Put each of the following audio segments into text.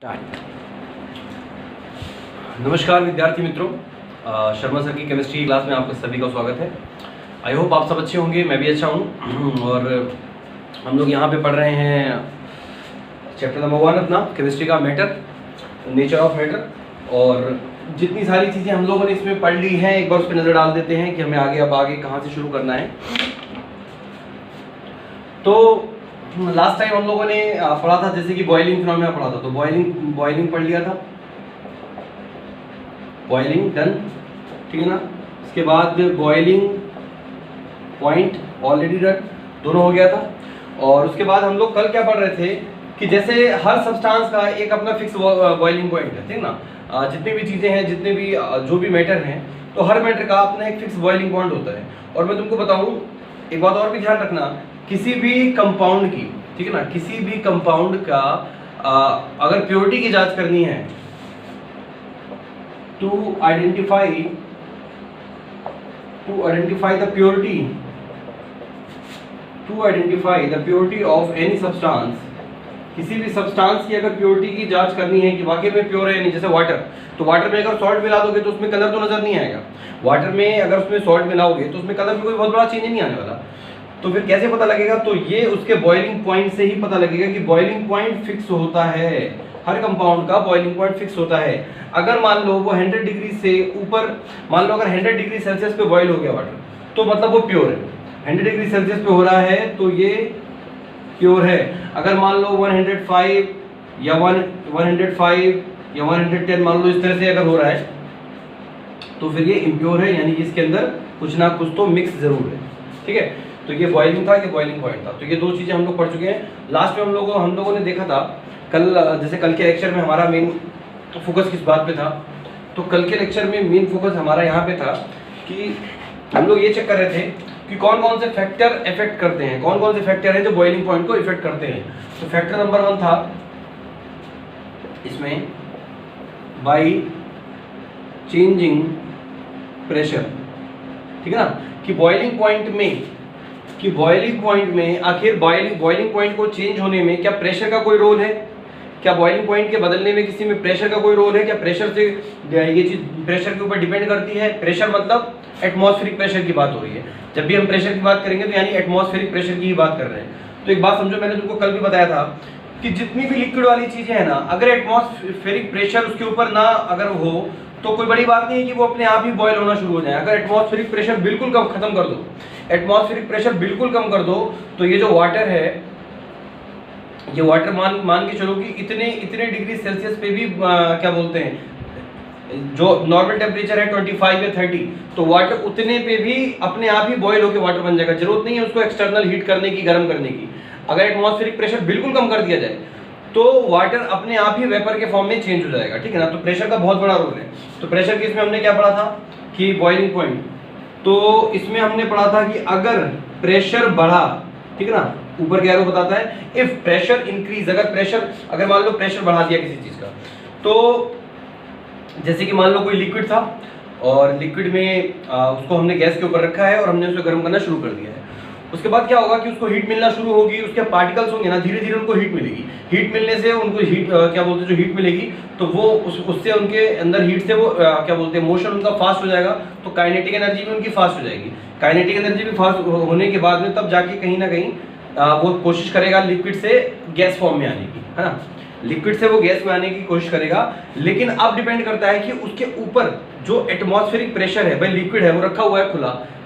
Start. नमस्कार विद्यार्थी मित्रों, शर्मा सर की केमिस्ट्री क्लास में आपका सभी का स्वागत है। आई होप आप सब अच्छे होंगे, मैं भी अच्छा हूँ। और हम लोग यहाँ पे पढ़ रहे हैं चैप्टर नंबर 1 अपना केमिस्ट्री का मैटर, नेचर ऑफ मैटर। और जितनी सारी चीज़ें हम लोगों ने इसमें पढ़ ली हैं, एक बार उस पर नज़र डाल देते हैं कि हमें आगे कहाँ से शुरू करना है। तो लास्ट टाइम हम लोगों ने पढ़ा था जैसे कि बॉइलिंग फिनोमेना पढ़ा था, तो बॉइलिंग पढ़ लिया था, बॉइलिंग डन, ठीक है ना। इसके बाद बॉइलिंग पॉइंट ऑलरेडी डन, दोनों हो गया था। और उसके बाद हम लोग कल क्या पढ़ रहे थे कि जैसे हर सब्सटेंस का एक अपना फिक्स बॉइलिंग पॉइंट है, ठीक ना। जितनी भी चीज़ें हैं, जितने भी जो भी मैटर हैं, तो हर मैटर का अपना एक फिक्स बॉइलिंग पॉइंट होता है। और मैं तुमको बताऊं, एक बात और भी ध्यान रखना, किसी भी कंपाउंड की, ठीक है ना, किसी भी कंपाउंड का अगर प्योरिटी की जांच करनी है, to identify the purity of any substance, किसी भी सब्सटेंस की अगर प्योरिटी की जांच करनी है कि वाकई में प्योर है या नहीं। जैसे वाटर, तो वाटर में अगर सॉल्ट मिला दोगे तो उसमें कलर तो नजर नहीं आएगा। वाटर में अगर उसमें सॉल्ट मिलाओगे तो उसमें कलर में कोई बहुत बड़ा चेंज नहीं आने वाला। तो फिर कैसे पता लगेगा? तो ये उसके बॉइलिंग पॉइंट से ही पता लगेगा कि बॉइलिंग पॉइंट फिक्स होता है। हर कंपाउंड का बॉइलिंग पॉइंट फिक्स होता है। अगर मान लो वो 100 डिग्री से ऊपर, मान लो अगर 100 डिग्री सेल्सियस पे बॉइल हो गया वाटर, तो मतलब वो प्योर है। 100 डिग्री सेल्सियस पे हो रहा है तो ये प्योर है। अगर मान लो 105 या 110 मान लो इस तरह से अगर हो रहा है तो फिर ये इम्प्योर है, यानी कि इसके अंदर कुछ ना कुछ तो मिक्स जरूर है, ठीक है। तो ये बॉइलिंग था, ये बॉइलिंग पॉइंट था। तो ये दो चीजें हम लोग पढ़ चुके हैं। लास्ट में हम लोगों ने देखा था कल, जैसे कल के लेक्चर में हमारा मेन फोकस किस बात पे था, तो कल के लेक्चर में मेन फोकस हमारा यहाँ पे था कि हम लोग ये चेक कर रहे थे कि कौन कौन से फैक्टर इफेक्ट करते हैं, कौन कौन से फैक्टर हैं जो बॉइलिंग पॉइंट को इफेक्ट करते हैं। तो फैक्टर नंबर 1 था इसमें बाई चेंजिंग प्रेशर, ठीक है ना, कि बॉइलिंग पॉइंट में आखिर बॉइलिंग पॉइंट को चेंज होने में क्या प्रेशर का कोई रोल है? क्या बॉइलिंग पॉइंट के बदलने में किसी में प्रेशर का कोई रोल है? क्या प्रेशर से ये चीज प्रेशर के ऊपर डिपेंड करती है? प्रेशर मतलब एटमॉस्फेरिक प्रेशर की बात हो रही है। जब भी हम प्रेशर की बात करेंगे तो यानी एटमॉस्फेरिक प्रेशर की ही बात कर रहे हैं। तो एक बात समझो, मैंने तुमको कल भी बताया था कि जितनी भी लिक्विड वाली चीजें हैं ना, अगर एटमॉस्फेरिक प्रेशर उसके ऊपर ना अगर हो तो कोई बड़ी बात नहीं है कि वो अपने आप ही बॉयल होना शुरू हो जाए। अगर एटमॉस्फेरिक प्रेशर बिल्कुल खत्म कर दो, एटमॉस्फेरिक प्रेशर बिल्कुल कम कर दो, तो ये जो वाटर है, ये वाटर मान के चलो कि इतने डिग्री सेल्सियस पे भी क्या बोलते हैं, जो नॉर्मल टेम्परेचर है 25 या 30, तो वाटर उतने पे भी अपने आप ही बॉयल होकर वाटर बन जाएगा। जरूरत नहीं है उसको एक्सटर्नल हीट करने की, गर्म करने की। अगर एटमॉस्फेरिक प्रेशर बिल्कुल कम कर दिया जाए तो वाटर अपने आप ही वेपर के फॉर्म में चेंज हो जाएगा, ठीक है ना। तो प्रेशर का बहुत बड़ा रोल है। तो प्रेशर के इसमें हमने क्या पढ़ा था कि बॉइलिंग पॉइंट, तो इसमें हमने पढ़ा था कि अगर प्रेशर बढ़ा, ठीक है ना, ऊपर क्या एरो बताता है, इफ प्रेशर इंक्रीज, अगर मान लो प्रेशर बढ़ा दिया किसी चीज का, तो जैसे कि मान लो कोई लिक्विड था और लिक्विड में उसको हमने गैस के ऊपर रखा है और हमने उसको गर्म करना शुरू कर दिया है। उसके बाद क्या होगा कि उसको हीट मिलना शुरू होगी, उसके पार्टिकल्स होंगे ना, धीरे धीरे उनको हीट मिलेगी। हीट मिलने से उनको हीट क्या बोलते हैं, जो हीट मिलेगी तो वो उससे उनके अंदर हीट से वो क्या बोलते हैं, मोशन उनका फास्ट हो जाएगा। तो काइनेटिक एनर्जी भी उनकी फास्ट हो जाएगी। काइनेटिक एनर्जी भी फास्ट होने के बाद में तब जाके कहीं ना कहीं वो कोशिश करेगा लिक्विड से गैस फॉर्म में आने की, है ना, लिक्विड से वो गैस में आने की कोशिश करेगा। लेकिन अब डिपेंड करता है कि उसके ऊपर जो एटमॉस्फेरिक प्रेशर है, भाई लिक्विड है वो रखा हुआ है,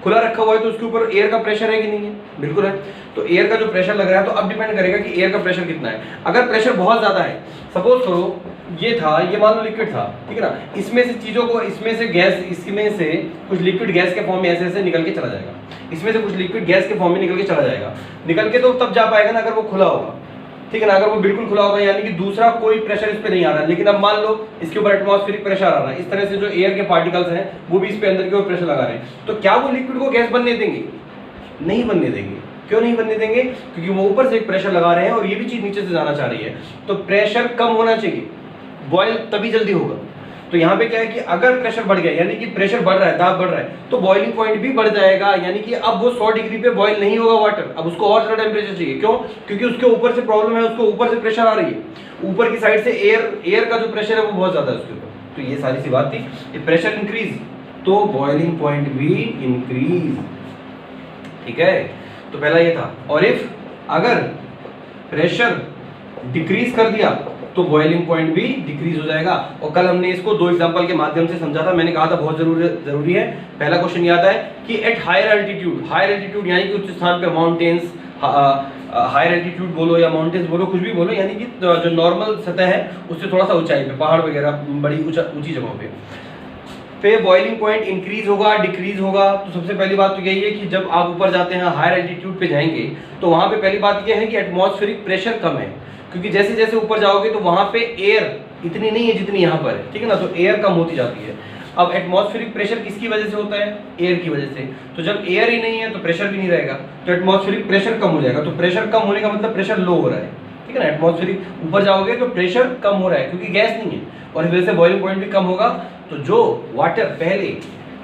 खुला रखा हुआ है, तो उसके ऊपर एयर का प्रेशर है कि नहीं है? बिल्कुल है। तो एयर का जो प्रेशर लग रहा है, तो अब डिपेंड करेगा कि एयर का प्रेशर कितना है। अगर प्रेशर बहुत ज्यादा है, सपोज करो ये था, ये मान लो लिक्विड था, ठीक है ना, इसमें से चीजों को, इसमें से गैस, इसमें से कुछ लिक्विड गैस के फॉर्म में ऐसे ऐसे निकल के चला जाएगा, इसमें से कुछ लिक्विड गैस के फॉर्म में निकल के चला जाएगा। निकल के तो तब जा पाएगा ना अगर वो खुला होगा, ठीक है ना। अगर वो बिल्कुल खुला होगा यानी कि दूसरा कोई प्रेशर इस पे नहीं आ रहा है। लेकिन अब मान लो इसके ऊपर एटमॉस्फेरिक प्रेशर आ रहा है, इस तरह से जो एयर के पार्टिकल्स हैं वो भी इस पे अंदर की ओर प्रेशर लगा रहे हैं, तो क्या वो लिक्विड को गैस बनने देंगे? नहीं बनने देंगे। क्यों नहीं बनने देंगे? क्योंकि वो ऊपर से एक प्रेशर लगा रहे हैं और ये भी चीज नीचे से जाना चाह रही है। तो प्रेशर कम होना चाहिए, बॉयल तभी जल्दी होगा। तो यहाँ पे क्या है कि अगर प्रेशर बढ़ गया, यानी कि प्रेशर बढ़ रहा है, दाब बढ़ रहा है, तो बॉइलिंग पॉइंट भी बढ़ जाएगा, यानी कि अब वो 100 डिग्री पे बॉईल नहीं होगा वाटर, अब उसको और ज्यादा टेम्परेचर चाहिए। क्यों? क्योंकि उसके ऊपर से प्रॉब्लम है, उसको ऊपर से प्रेशर आ रही है, ऊपर की साइड से एयर का जो प्रेशर है वो बहुत ज्यादा है उसके ऊपर। तो ये सारी सी बात थी। प्रेशर इंक्रीज तो बॉइलिंग पॉइंट भी इंक्रीज, ठीक है। तो पहला ये था। और इफ अगर प्रेशर डिक्रीज कर दिया तो बॉइलिंग पॉइंट भी डिक्रीज हो जाएगा। और कल हमने इसको 2 एग्जांपल के माध्यम से समझा था। मैंने कहा था बहुत जरूरी है। पहला क्वेश्चन ये आता है कि एट हायर एल्टीट्यूड यानी कि उच्च स्थान पे, माउंटेन्स, हायर एल्टीट्यूड बोलो या माउंटेन्स बोलो, कुछ भी बोलो, यानी कि जो नॉर्मल सतह है उससे थोड़ा सा ऊंचाई पे, पहाड़ वगैरह बड़ी ऊंची जगहों पे बॉइलिंग पॉइंट इंक्रीज होगा, डिक्रीज होगा। तो सबसे पहली बात तो यही है कि जब आप ऊपर जाते हैं, हायर एल्टीट्यूड पे जाएंगे, तो वहां पे पहली बात यह है कि एटमॉस्फेरिक प्रेशर कम है, क्योंकि जैसे जैसे ऊपर जाओगे तो वहां पे एयर इतनी नहीं है जितनी यहाँ पर है, ठीक है ना। तो एयर कम होती जाती है। अब एटमॉस्फेरिक प्रेशर किसकी वजह से होता है? एयर की वजह से। तो जब एयर ही नहीं है तो प्रेशर भी नहीं रहेगा, तो एटमॉस्फेरिक प्रेशर कम हो जाएगा। तो प्रेशर कम होने का मतलब प्रेशर लो हो रहा है, ठीक है ना। एटमॉस्फेरिक ऊपर जाओगे तो प्रेशर कम हो रहा है क्योंकि गैस नहीं है, और इस वजह से बॉइलिंग पॉइंट भी कम होगा। तो जो वाटर पहले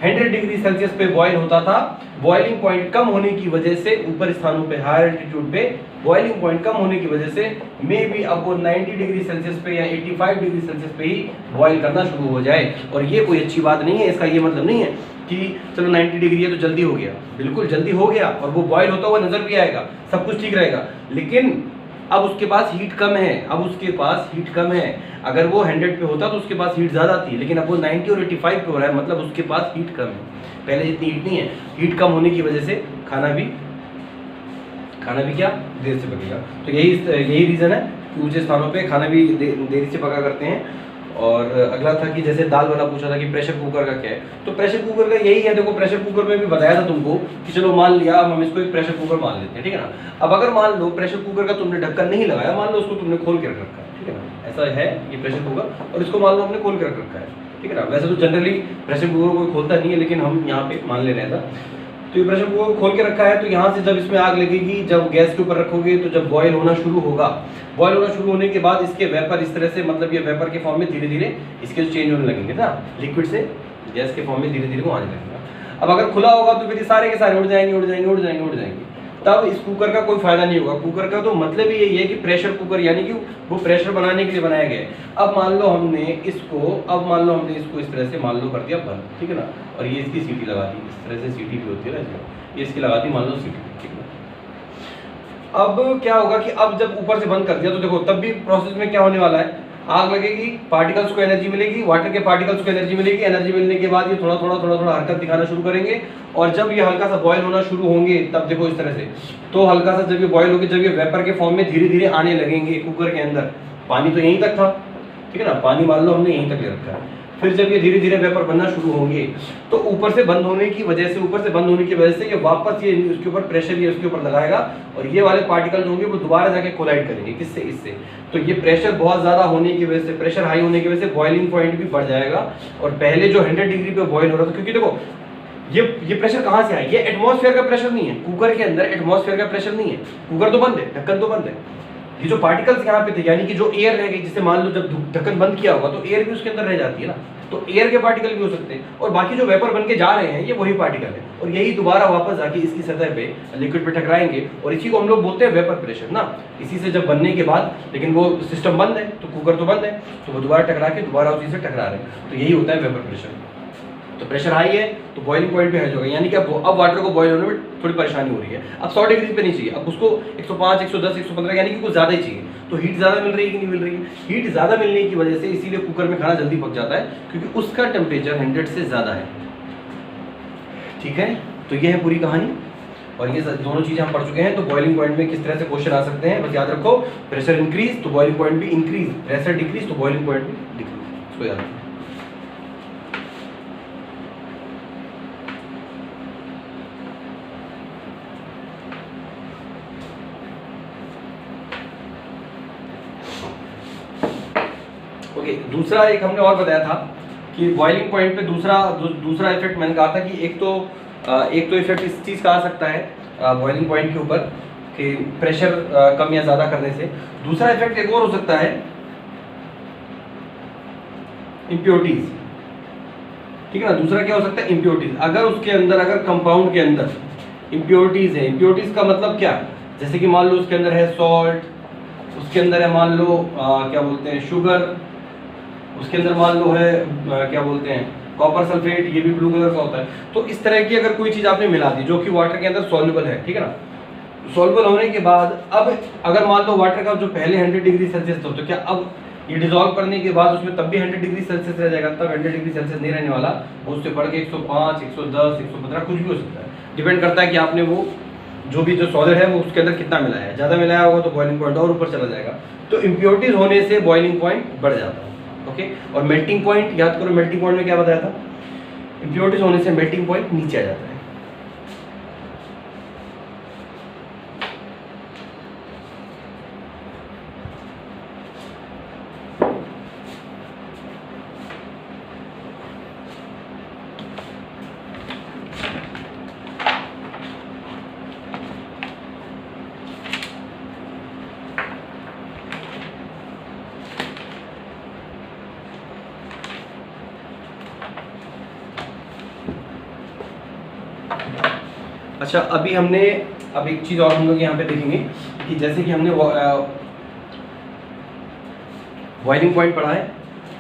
100 डिग्री सेल्सियस पे बॉयल होता था, बॉइलिंग पॉइंट कम होने की वजह से ऊपर स्थानों पे, हायर एल्टीट्यूड पे बॉइलिंग पॉइंट कम होने की वजह से मे बी अब वो 90 डिग्री सेल्सियस पे या 85 डिग्री सेल्सियस पे ही बॉयल करना शुरू हो जाए। और ये कोई अच्छी बात नहीं है। इसका ये मतलब नहीं है कि चलो 90 डिग्री है तो जल्दी हो गया, बिल्कुल जल्दी हो गया और वो बॉयल होता हुआ नजर भी आएगा, सब कुछ ठीक रहेगा, लेकिन अब उसके पास हीट कम है। अगर वो 100 पे होता तो उसके पास हीट ज्यादा थी, लेकिन अब वो 90 और 85 पे हो रहा है, मतलब उसके पास हीट कम है, पहले जितनी हीट नहीं है। हीट कम होने की वजह से खाना भी क्या देर से पकेगा। तो यही रीजन है कि ऊंचे स्थानों पे खाना भी देरी से पका करते हैं। और अगला था कि जैसे दाल वाला पूछा था कि प्रेशर कुकर का क्या है, तो प्रेशर कुकर का यही है। देखो प्रेशर कुकर में भी बताया था तुमको कि चलो मान लिया अब हम इसको एक प्रेशर कुकर मान लेते हैं, ठीक है ना। अब अगर मान लो प्रेशर कुकर का तुमने ढक्कन नहीं लगाया, मान लो उसको तुमने खोल के रख रखा है, ठीक है ना, ऐसा है ये प्रेशर कुकर, और इसको मान लो हमने खोल के रख रखा है, ठीक है ना। वैसे तो जनरली प्रेशर कुकर कोई खोलता नहीं है, लेकिन हम यहाँ पे मान ले रहे हैं। तो ये प्रेशर कुकर खोल के रखा है, तो यहाँ से जब इसमें आग लगेगी, जब गैस के ऊपर रखोगे तो जब बॉयल होना शुरू होगा, बॉयल होना शुरू होने के बाद इसके वेपर इस तरह से, मतलब ये वेपर के फॉर्म में धीरे धीरे इसके चेंज होने लगेंगे ना, लिक्विड से गैस के फॉर्म में धीरे धीरे वो आने लगेगा। अब अगर खुला होगा तो फिर सारे के सारे उड़ जाएंगे, तब इस कुकर का कोई फायदा नहीं होगा। कुकर का तो मतलब ही यही है कि प्रेशर कुकर, यानी कि वो प्रेशर बनाने के लिए बनाया गया है। अब मान लो हमने इसको इस तरह से मान लो कर दिया बंद, ठीक है ना, और ये इसकी सीटी लगा दी, इस तरह से सीटी भी होती है ना, ये इसकी लगा दी मान लो सीटी, ठीक है। अब क्या होगा कि अब जब ऊपर से बंद कर दिया तो देखो तब भी प्रोसेस में क्या होने वाला है, आग लगेगी, पार्टिकल्स को एनर्जी मिलेगी, वाटर के पार्टिकल्स को एनर्जी मिलेगी, एनर्जी मिलने के बाद ये थोड़ा थोड़ा हरकत दिखाना शुरू करेंगे, और जब ये हल्का सा बॉयल होना शुरू होंगे तब देखो इस तरह से, तो हल्का सा जब ये बॉयल होंगे, जब ये वेपर के फॉर्म में धीरे धीरे आने लगेंगे कुकर के अंदर, पानी तो यहीं तक था, ठीक है ना, पानी मान लो हमने यहीं तक ले रखा है, फिर जब ये धीरे धीरे वेपर बनना शुरू होंगे तो ऊपर से बंद होने की वजह से ये वापस ये उसके ऊपर प्रेशर ये उसके ऊपर लगाएगा, और ये वाले पार्टिकल्स होंगे वो दोबारा जाके कोलाइड करेंगे, किससे? इससे। तो ये प्रेशर बहुत ज्यादा होने की वजह से, प्रेशर हाई होने की वजह से बॉइलिंग पॉइंट भी बढ़ जाएगा, और पहले जो 100 डिग्री पे बॉयल हो रहा था, क्योंकि देखो ये प्रेशर कहाँ से आया, ये एटमॉस्फेयर का प्रेशर नहीं है, कुकर के अंदर एटमॉस्फेयर का प्रेशर नहीं है, कुकर तो बंद है, ढक्कन तो बंद है, ये जो पार्टिकल्स यहाँ पे थे, यानी कि जो एयर रह गई, जिससे मान लो जब ढक्कन बंद किया होगा तो एयर भी उसके अंदर रह जाती है ना, तो एयर के पार्टिकल भी हो सकते हैं, और बाकी जो वेपर बन के जा रहे हैं ये वही पार्टिकल है, और यही दोबारा वापस जाके इसकी सतह पे लिक्विड पे टकराएंगे, और इसी को हम लोग बोलते हैं वेपर प्रेशर ना। इसी से जब बनने के बाद, लेकिन वो सिस्टम बंद है तो कुकर तो बंद है, तो वो दोबारा टकरा के दोबारा उसी से टकरा रहे हैं, तो यही होता है वेपर प्रेशर। तो प्रेशर हाई है तो बॉइलिंग पॉइंट पे हाई होगा, यानी कि अब वाटर को बॉयल होने में थोड़ी परेशानी हो रही है, अब 100 डिग्री पे नहीं चाहिए, अब उसको 105, 110, 115 यानी कि कुछ ज़्यादा ही चाहिए, तो हीट ज़्यादा मिल रही है कि नहीं मिल रही है? हीट ज़्यादा मिलने की वजह से इसीलिए कुकर में खाना जल्दी पक जाता है, क्योंकि उसका टेम्परेचर 100 से ज़्यादा है, ठीक है। तो ये है पूरी कहानी, और ये दोनों चीज़ें हम पढ़ चुके हैं। तो बॉइलिंग पॉइंट में किस तरह से क्वेश्चन आ सकते हैं, बस याद रखो, प्रेशर इंक्रीज तो बॉइलिंग पॉइंट भी इंक्रीज, प्रेशर डिक्रीज तो बॉइलिंग पॉइंट भी डिक्रीज, इसको याद रखो। दूसरा एक हमने और बताया था कि बॉइलिंग पॉइंट पे दूसरा इफेक्ट मैंने कहा था कि एक तो इफेक्ट इस चीज़ का आ सकता है बॉइलिंग पॉइंट के ऊपर कि प्रेशर कम या ज़्यादा करने से। दूसरा इफेक्ट एक और हो सकता है इम्प्योरिटीज, ठीक है ना। दूसरा क्या हो सकता है, इम्प्योरिटीज। अगर उसके अंदर, अगर कंपाउंड के अंदर इम्प्योरिटीज है, इम्प्योरिटीज का मतलब क्या, जैसे कि मान लो उसके अंदर है सॉल्ट, उसके अंदर है मान लो क्या बोलते हैं शुगर, उसके अंदर मान लो है क्या बोलते हैं कॉपर सल्फेट, ये भी ब्लू कलर का होता है। तो इस तरह की अगर कोई चीज़ आपने मिला दी जो कि वाटर के अंदर सॉल्युबल है, ठीक है ना, सॉल्युबल होने के बाद अब अगर मान लो वाटर का जो पहले 100 डिग्री सेल्सियस था, तो क्या अब ये डिजोल्व करने के बाद उसमें तब भी 100 डिग्री सेल्सियस रह जाएगा? तब 100 डिग्री सेल्सियस नहीं रहने वाला, उससे बढ़ के 105, 110, 115 कुछ भी हो सकता है। डिपेंड करता है कि आपने वो जो भी जो सॉलिड है वो उसके अंदर कितना मिलाया है। ज़्यादा मिलाया होगा तो बॉइलिंग पॉइंट और ऊपर चला जाएगा। तो इम्प्योरिटीज होने से बॉइलिंग पॉइंट बढ़ जाता है। ओके, और मेल्टिंग पॉइंट याद करो, मेल्टिंग पॉइंट में क्या बताया था, इम्प्योरिटीज होने से मेल्टिंग पॉइंट नीचे आ जाता है। अच्छा, अभी हमने अब एक चीज और हम लोग यहाँ पे देखेंगे कि जैसे कि हमने बॉइलिंग पॉइंट पढ़ा है,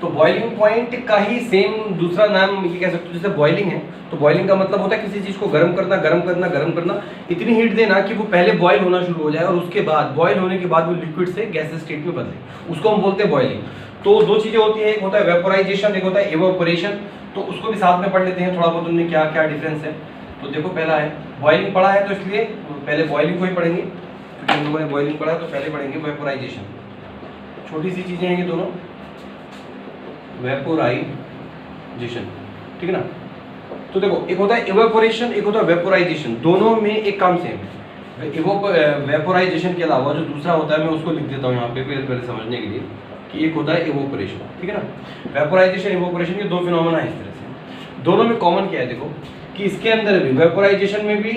तो बॉइलिंग पॉइंट का ही सेम दूसरा नाम ये कह सकते हो। जैसे बॉइलिंग है तो बॉइलिंग का मतलब होता है किसी चीज को गर्म करना, गर्म करना, गर्म करना, इतनी हीट देना कि वो पहले बॉयल होना शुरू हो जाए और उसके बाद बॉयल होने के बाद वो लिक्विड से गैसेस स्टेट में बदले, उसको हम बोलते हैं बॉइलिंग। तो दो चीजें होती है, एक होता है वेपोराइजेशन, एक होता है इवेपोरेशन। तो उसको भी साथ में पढ़ लेते हैं थोड़ा बहुत, उनमें क्या क्या डिफरेंस है। तो देखो, पहला है बॉइलिंग पढ़ा है तो इसलिए पहले बॉइलिंग को ही पढ़ेंगे, क्योंकि हम लोगों ने बॉइलिंग पढ़ा है तो पहले पढ़ेंगे वेपोराइजेशन। छोटी सी चीजें हैं ये दोनों, वेपोराइजेशन, ठीक है ना। तो देखो, एक होता है इवेपोरेशन, एक होता है वेपोराइजेशन, दोनों में एक काम सेम है। वेपोराइजेशन के अलावा जो दूसरा होता है मैं उसको लिख देता हूँ यहाँ पे पहले समझने के लिए कि एक होता है इवेपोरेशन, ठीक है ना। वेपोराइजेशन इवेपोरेशन के दो फिनोमेना है इस तरह से। दोनों में कॉमन क्या है, देखो कि इसके अंदर भी वेपोराइजेशन में भी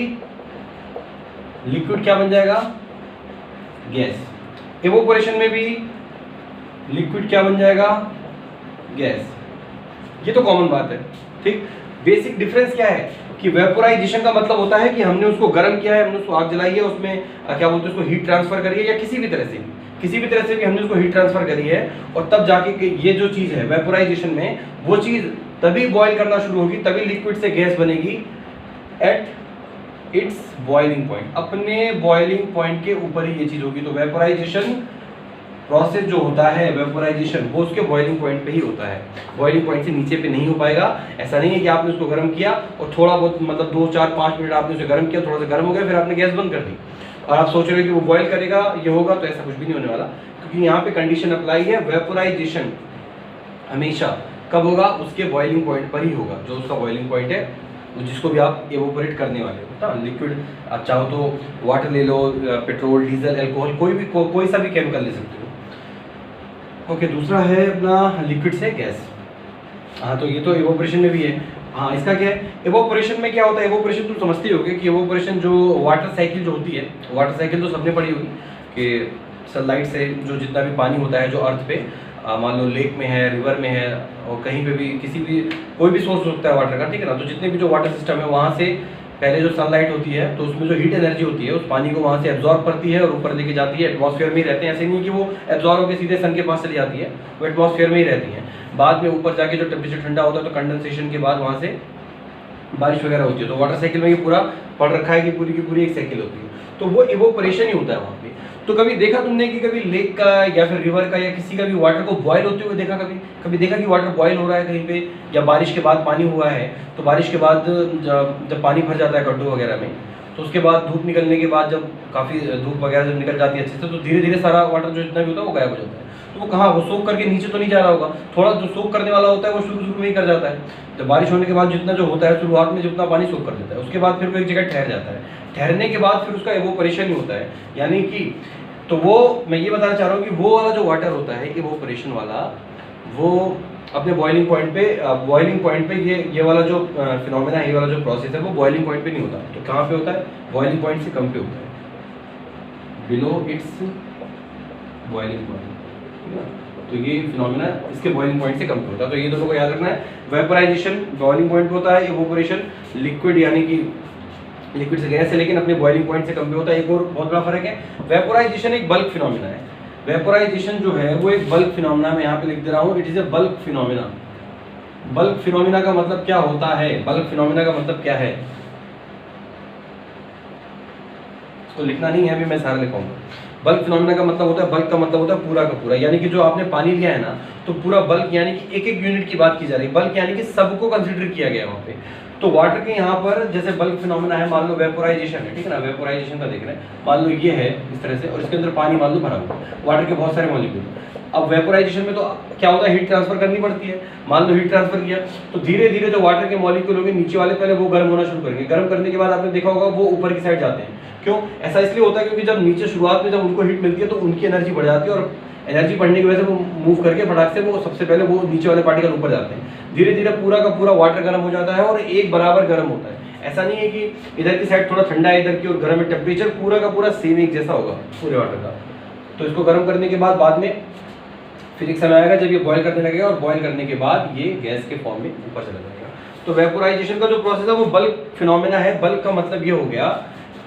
लिक्विड क्या बन जाएगा, गैस। इवेपोरेशन में भी लिक्विड क्या बन जाएगा, गैस। ये तो कॉमन बात है, ठीक। बेसिक डिफरेंस क्या है कि वेपोराइजेशन का मतलब होता है कि हमने उसको गर्म किया है, हमने उसको आग जलाई है, उसमें क्या बोलते हैं उसको हीट ट्रांसफर करी है, या किसी भी तरह से भी हमने उसको हीट ट्रांसफर करी है, और तब जाके ये जो चीज है वेपोराइजेशन में, वो चीज तभी बॉयल करना शुरू होगी, तभी लिक्विड से गैस बनेगी एट इट्स बॉइलिंग पॉइंट। अपने बॉइलिंग पॉइंट के ऊपर ही ये चीज होगी। तो वेपोराइजेशन प्रोसेस जो होता है, वेपोराइजेशन, वो उसके बॉइलिंग पॉइंट पे ही होता है, बॉइलिंग पॉइंट से नीचे पे नहीं हो पाएगा। ऐसा नहीं है कि आपने उसको गर्म किया और थोड़ा बहुत मतलब 2, 4, 5 मिनट आपने उसे गर्म किया, थोड़ा सा गर्म हो गया, फिर आपने गैस बंद कर दी और आप सोच रहे हो कि वो बॉयल करेगा, ये होगा, तो ऐसा कुछ भी नहीं होने वाला। क्योंकि यहाँ पे कंडीशन अप्लाई है, वेपोराइजेशन हमेशा कब होगा, उसके बॉइलिंग पॉइंट पर ही होगा, जो उसका बॉइलिंग पॉइंट है, जिसको भी आप एवोपरेट करने वाले हो। ना लिक्विड, आप चाहो तो वाटर ले लो, पेट्रोल, डीजल, अल्कोहल, कोई भी कोई सा भी केमिकल ले सकते हो। ओके, दूसरा है अपना लिक्विड से गैस। हाँ, तो ये तो एवोपरेशन में भी है। हाँ, इसका क्या है, एवोपरेशन में क्या होता है, एवोपरेशन तुम समझते ही होगे कि एवोपरेशन जो वाटर साइकिल जो होती है, वाटर साइकिल तो सबने पढ़ी होगी कि सनलाइट से जो जितना भी पानी होता है जो अर्थ पे, मान लो लेक में है, रिवर में है, और कहीं पे भी किसी भी कोई भी सोर्स होता है वाटर का, ठीक है ना। तो जितने भी जो वाटर सिस्टम है, वहाँ से पहले जो सनलाइट होती है तो उसमें जो हीट एनर्जी होती है उस पानी को वहाँ से एब्जॉर्ब करती है और ऊपर लेके जाती है, एटमॉस्फेयर में ही रहते हैं। ऐसे नहीं है कि वो एब्जॉर्ब होकर सीधे सन के पास चली जाती है, वो एटमॉस्फेयर में ही रहती है। बाद में ऊपर जाके जो टेम्परेचर ठंडा होता है तो कंडेंसेशन के बाद वहाँ से बारिश वगैरह होती है। तो वाटर साइकिल में ये पूरा पढ़ रखा है कि पूरी की पूरी एक साइकिल होती है। तो वो इवोपरेशन ही होता है वहाँ पे। तो कभी देखा तुमने कि कभी लेक का या फिर रिवर का या किसी का भी वाटर को बॉयल होते हुए देखा, कभी देखा कि वाटर बॉयल हो रहा है कहीं पे, या बारिश के बाद पानी हुआ है, तो बारिश के बाद जब पानी भर जाता है गड्ढों वगैरह में, तो उसके बाद धूप निकलने के बाद जब काफ़ी धूप वगैरह जब निकल जाती है अच्छे से, तो धीरे धीरे सारा वाटर जो जितना भी होता है वो गायब हो जाता है। तो वो कहाँ, वो सोख करके नीचे तो नहीं जा रहा होगा, थोड़ा जो सोख करने वाला होता है वो शुरू में ही कर जाता है। जब बारिश होने के बाद जितना जो होता है शुरुआत में जितना पानी सोख कर देता है, उसके बाद फिर वो एक जगह ठहर जाता है। ठहरने के बाद फिर उसका इवोपरेशन ही होता है, यानी कि तो वो मैं ये बताना चाह रहा हूँ कि वो वाला जो वाटर होता है इवोपरेशन वाला, वो अपने बॉइलिंग पॉइंट पे ये वाला जो फिनोमेना है, ये वाला जो प्रोसेस है, वो बॉइलिंग पॉइंट पे नहीं होता। तो कहाँ पे होता है, बॉइलिंग पॉइंट से कम पे होता है, बिलो इट्स बॉइलिंग पॉइंट, ठीक है। तो ये फिनोमेना इसके बॉइलिंग पॉइंट से कम पे होता है। तो ये दोनों को याद रखना है। वेपोराइजेशन बॉइलिंग पॉइंट पे होता है, इवोपोरेशन लिक्विड यानी कि लिक्विड से गैस है लेकिन अपने बॉइलिंग पॉइंट से कम पे होता है। एक और बहुत बड़ा फर्क है, वेपोराइजेशन एक बल्क फिनोमेना है। वेपोराइजेशन जो है वो एक बल्क फिनोमेना, मैं यहाँ पे लिख दे रहा हूँ, it is a bulk phenomena. Bulk phenomena का मतलब क्या होता है? बल्क फिनोमेना का मतलब क्या है? इसको लिखना नहीं है, अभी मैं सारा लिखूंगा। बल्क फिनोमेना का मतलब होता है, बल्क का मतलब होता है पूरा का पूरा, यानी कि जो आपने पानी लिया है ना, तो पूरा बल्क यानी कि एक एक यूनिट की बात की जा रही है। बल्क यानी कि सबको कंसीडर किया गया है वहाँ पे। तो वाटर के यहाँ पर जैसे बल्क फिनोमेना है, मान लो वेपोराइजेशन है, ठीक है ना, वेपोराइजेशन का देख रहे हैं, मान लो ये है इस तरह से और इसके अंदर पानी मान लो भरा हुआ, वाटर के बहुत सारे मॉलिक्यूल। अब वेपोराइजेशन में तो क्या होता है, हीट ट्रांसफर करनी पड़ती है। मान लो हीट ट्रांसफर किया तो धीरे धीरे जो वाटर के मॉलिक्यूल होंगे नीचे वाले पहले वो गर्म होना शुरू करेंगे। गर्म करने के बाद आपने देखा होगा वो ऊपर की साइड जाते हैं। क्यों ऐसा? इसलिए होता है क्योंकि जब नीचे शुरुआत में जब उनको हीट मिलती है तो उनकी एनर्जी बढ़ जाती है और एनर्जी बढ़ने की वजह से वो मूव करके फटाक से वो सबसे पहले वो नीचे वाले पार्टिकल ऊपर जाते हैं। धीरे धीरे पूरा का पूरा वाटर गर्म हो जाता है और एक बराबर गर्म होता है। ऐसा नहीं है कि इधर की साइड थोड़ा ठंडा है इधर की और गर्म है, टेम्परेचर पूरा का पूरा सेम एक जैसा होगा पूरे वाटर का। तो इसको गर्म करने के बाद में फिर एक समय आएगा जब ये बॉयल करने लगेगा और बॉयल करने के बाद ये गैस के फॉर्म में ऊपर चला जाएगा। तो वेपोराइजेशन का जो प्रोसेस है वो बल्क फिनोमेना है। बल्क का मतलब ये हो गया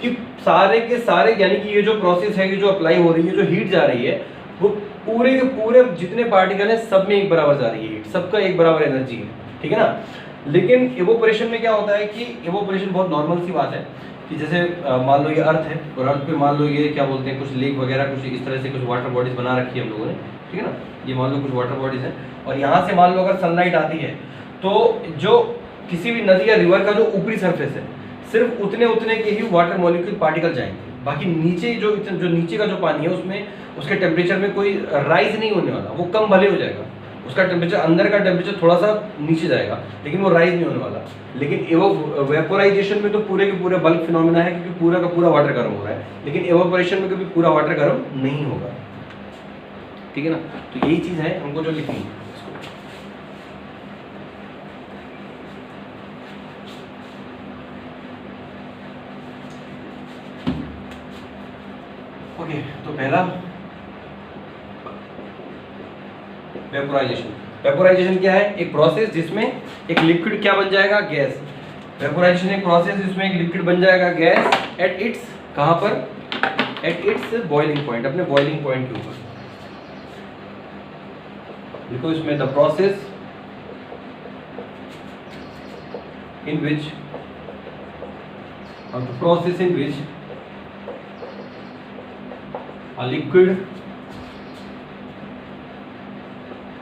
कि सारे के सारे, यानी कि ये जो प्रोसेस है, ये जो अप्लाई हो रही है, जो हीट जा रही है, वो पूरे के पूरे जितने पार्टिकल है सब में एक बराबर जा रही है हीट, सबका एक बराबर एनर्जी है, ठीक है ना। लेकिन इवोपोरेशन में क्या होता है कि इवोपोरेशन बहुत नॉर्मल सी बात है कि जैसे मान लो ये अर्थ है और अर्थ पे मान लो ये क्या बोलते हैं, कुछ लेक वगैरह कुछ इस तरह से कुछ वाटर बॉडीज बना रखी है हम लोगों ने, ठीक है ना। ये मान लो कुछ वाटर बॉडीज हैं और यहाँ से मान लो अगर सनलाइट आती है तो जो किसी भी नदी या रिवर का जो ऊपरी सरफेस है सिर्फ उतने के ही वाटर मॉलिक्यूल पार्टिकल जाएंगे। बाकी नीचे जो नीचे का जो पानी है उसमें उसके टेम्परेचर में कोई राइज नहीं होने वाला, वो कम भले हो जाएगा, उसका टेम्परेचर अंदर का टेम्परेचर थोड़ा सा नीचे जाएगा लेकिन वो राइज नहीं होने वाला। लेकिन वेपोराइजेशन में तो पूरे के पूरे बल्क फिनोमेना है क्योंकि पूरा का पूरा वाटर गर्म हो रहा है, लेकिन इवोपोरेशन में कभी पूरा वाटर गर्म नहीं होगा, ठीक है ना। तो यही चीज है हमको जो लिखनी है। ओके, तो पहला वेपोराइजेशन। वेपोराइजेशन क्या है? एक प्रोसेस जिसमें एक लिक्विड क्या बन जाएगा, गैस। वेपोराइजेशन एक प्रोसेस जिसमें एक लिक्विड बन जाएगा गैस एट इट्स, कहां पर? एट इट्स बॉइलिंग पॉइंट, अपने बॉइलिंग पॉइंट के ऊपर। देखो इसमें the process in which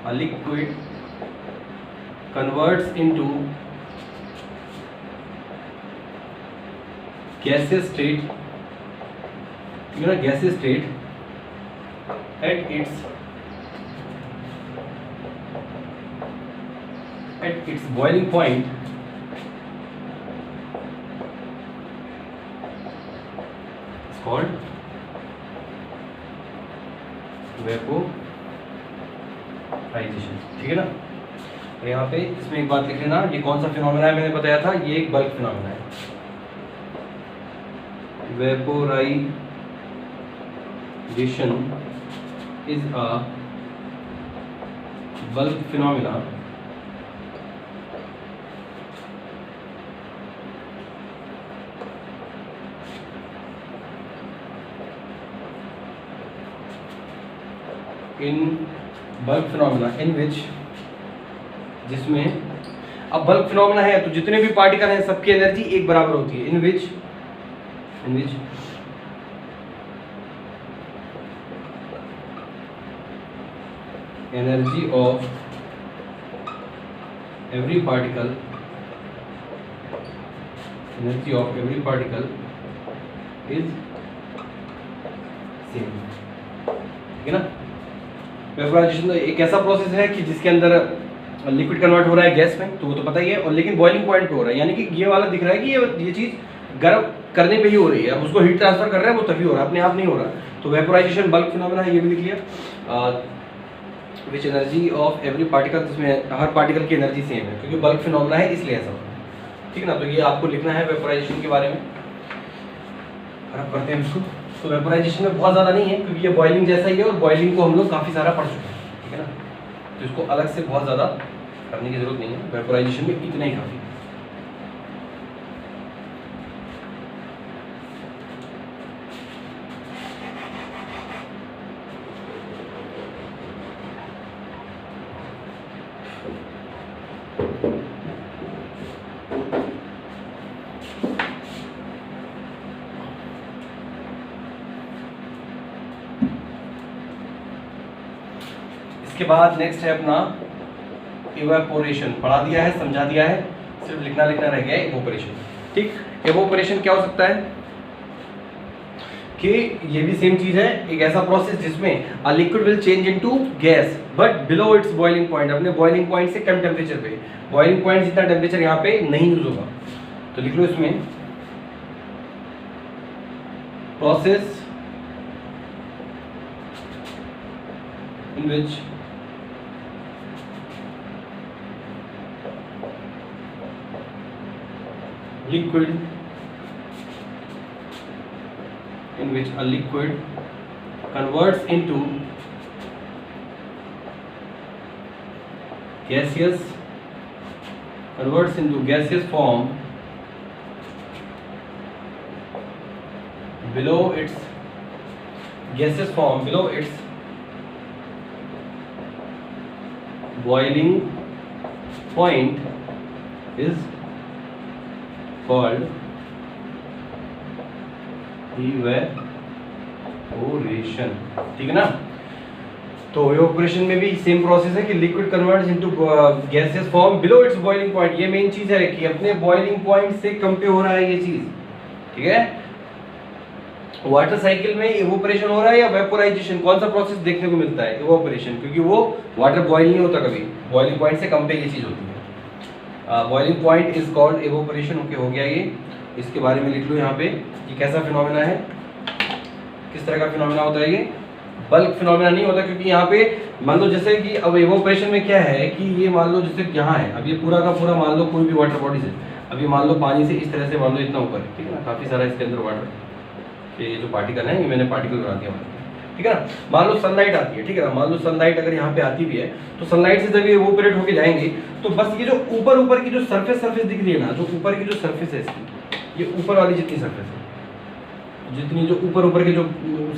a liquid converts into gaseous state, gaseous state at its boiling point is called vaporisation, ठीक है ना। और यहाँ पे इसमें एक बात लिख लेना, ये कौन सा फिनोमेना है मैंने बताया था, ये एक बल्क फिनोमेना है। Vaporisation is a bulk phenomena in bulk phenomena in which, जिसमें अब बल्क फिनोमेना है तो जितने भी पार्टिकल हैं सबकी एनर्जी एक बराबर होती है। In which energy of every particle is same, ठीक है ना। वेपोराइजेशन एक ऐसा प्रोसेस है कि जिसके अंदर लिक्विड कन्वर्ट हो रहा है गैस में, तो वो तो पता ही है, और लेकिन बॉइलिंग पॉइंट पे हो रहा है, यानी कि ये वाला दिख रहा है कि ये चीज गर्म करने पे ही हो रही है। अब उसको हीट ट्रांसफर कर रहे हैं वो तभी हो रहा है, अपने आप नहीं हो रहा। तो वेपोराइजेशन बल्क फिनोमेना है, ये भी लिख लिया। विच एनर्जी ऑफ एवरी पार्टिकल, जिसमें हर पार्टिकल की एनर्जी सेम है क्योंकि बल्क फिनोमेना है इसलिए ऐसा होता है, ठीक है ना। तो ये आपको लिखना है वेपोराइजेशन के बारे में। अब करते हैं इसको। तो वेपोराइजेशन में बहुत ज़्यादा नहीं है क्योंकि ये बॉइलिंग जैसा ही है और बॉइलिंग को हम लोग काफ़ी सारा पढ़ चुके हैं, ठीक है ना। तो इसको अलग से बहुत ज़्यादा करने की जरूरत नहीं है, वेपोराइजेशन में इतना ही काफ़ी है। इसके बाद नेक्स्ट है अपना इवेपोरेशन। पढ़ा दिया है, समझा दिया है, सिर्फ लिखना रह गया है इवेपोरेशन। ठीक, इवेपोरेशन क्या हो सकता है कि ये भी सेम चीज है, एक ऐसा प्रोसेस जिसमें a liquid will change into gas but below it's boiling point, अपने बॉइलिंग पॉइंट से कम टेम्परेचर पे। बॉइलिंग पॉइंट जितना टेम्परेचर यहाँ पे नहीं यूज होगा, तो लिख लो इसमें process in which a liquid converts into gaseous form below its boiling point is called evaporation। ठीक है ना। तो इवेपोरेशन में भी सेम प्रोसेस है कि liquid converts into gaseous form below it's boiling point. ये मेन चीज है कि अपने बॉइलिंग पॉइंट से कम पे हो रहा है ये चीज। ठीक है, वाटर साइकिल में इवेपोरेशन हो रहा है या वेपोराइजेशन, कौन सा प्रोसेस देखने को मिलता है? इवेपोरेशन, क्योंकि वो वाटर बॉयल नहीं होता कभी, बॉइलिंग पॉइंट से कम पे ये चीज होती है। Boiling point is called evaporation. Okay, हो गया ये। इसके बारे में लिख लो यहाँ पे कि कैसा फिनोमेना है, किस तरह का फिनोमेना होता है ये। बल्क फिनोमेना नहीं होता, क्योंकि यहाँ पे मान लो जैसे कि अब इवेपोरेशन में क्या है कि ये मान लो जैसे यहाँ है, अब ये पूरा का पूरा मान लो कोई भी वाटर बॉडी से, अब ये मान लो पानी से इस तरह से मान लो इतना ऊपर, ठीक है ना, काफी सारा इसके अंदर वाटर, ये जो पार्टिकल है ये मैंने पार्टिकल बना दिया, ठीक है ना। मान लो सनलाइट आती है, ठीक है ना, मान लो सनलाइट अगर यहाँ पे आती भी है तो सनलाइट से जब ये इवेपोरेट होके जाएंगे तो बस ये जो ऊपर की जो सरफेस दिख रही है ना, जो ऊपर की जो सरफेस है इसकी, ये ऊपर वाली जितनी सरफेस है, जितनी जो ऊपर के जो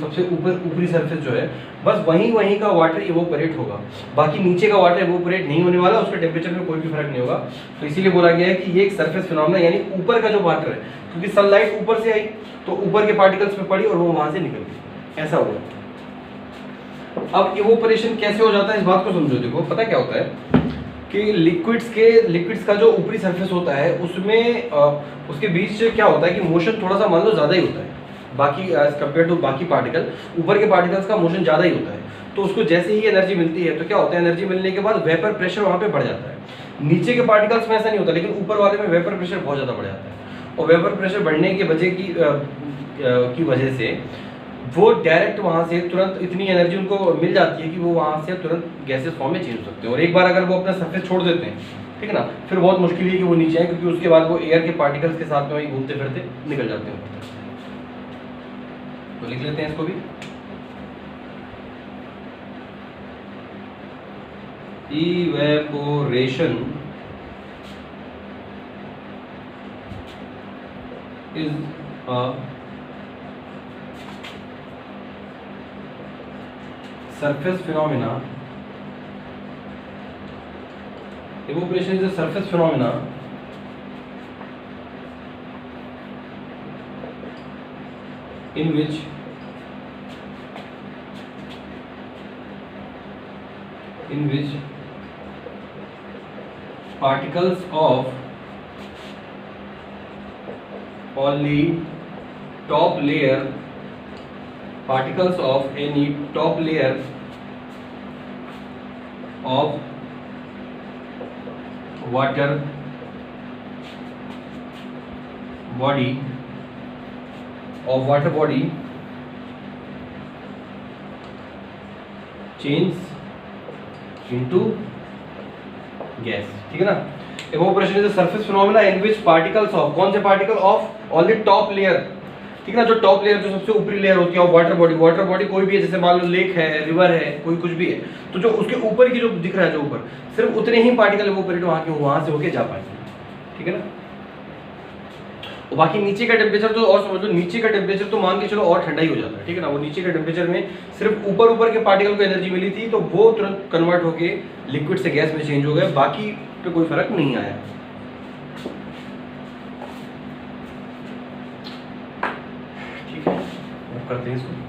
सबसे ऊपरी सरफेस जो है, बस वहीं का वाटर इवेपोरेट होगा, बाकी नीचे का वाटर इवेपोरेट नहीं होने वाला, उसके टेम्परेचर में कोई भी फर्क नहीं होगा। तो इसीलिए बोला गया है कि ये एक सरफेस फिनोमेना, यानी ऊपर का जो वाटर है, क्योंकि सनलाइट ऊपर से आई तो ऊपर के पार्टिकल्स पे पड़ी और वो वहां से निकल गई, ऐसा हुआ। अब इवेपोरेशन कैसे हो जाता है इस बात को समझो। देखो पता क्या होता है कि लिक्विड्स का जो ऊपरी सरफेस होता है उसमें उसके बीच से क्या होता है कि मोशन थोड़ा सा मान लो ज़्यादा ही होता है, बाकी एज कम्पेयर टू बाकी पार्टिकल, ऊपर के पार्टिकल्स का मोशन ज़्यादा ही होता है। तो उसको जैसे ही एनर्जी मिलती है तो क्या होता है, एनर्जी मिलने के बाद वेपर प्रेशर वहाँ पे बढ़ जाता है। नीचे के पार्टिकल्स में ऐसा नहीं होता, लेकिन ऊपर वाले में वेपर प्रेशर बहुत ज़्यादा बढ़ जाता है, और वेपर प्रेशर बढ़ने की वजह से वो डायरेक्ट वहाँ से तुरंत इतनी एनर्जी उनको मिल जाती है कि वो वहाँ से तुरंत गैसेस फॉर्म में चेंज हो सकते हैं। और एक बार अगर वो अपना सरफेस छोड़ देते हैं, ठीक है ना, फिर बहुत मुश्किल है कि वो नीचे आए, क्योंकि उसके बाद वो एयर के पार्टिकल्स के साथ में वहीं घूमते फिरते निकल जाते हैं। तो लिख लेते हैं इसको भी, evaporation is a surface phenomena. Evaporation is a surface phenomena in which particles of only top layer, particles of any top layer of water body change into gas। ठीक है ना। Evaporation is a surface phenomena in which particles of, कौन से particle of only top layer, ठीक है ना। जो top layer, जो सबसे ऊपरी लेयर होती है वाटर बॉडी, वाटर बॉडी कोई भी है, जैसे मान लो लेक है, रिवर है, कोई कुछ भी है, तो जो उसके ऊपर की जो दिख रहा है, जो ऊपर सिर्फ उतने ही पार्टिकल इवोपोरेट वहां से होके जा पाएंगे, ठीक है ना। और बाकी नीचे का टेम्परेचर तो और समझ लो, नीचे का टेम्परेचर तो मान के चलो और ठंडा ही हो जाता है, ठीक है ना। वो नीचे के टेम्परेचर में सिर्फ ऊपर के पार्टिकल को एनर्जी मिली थी, तो वो तुरंत कन्वर्ट होके लिक्विड से गैस में चेंज हो गया, बाकी पे कोई फर्क नहीं आया। ठीक है, करते हैं इसको।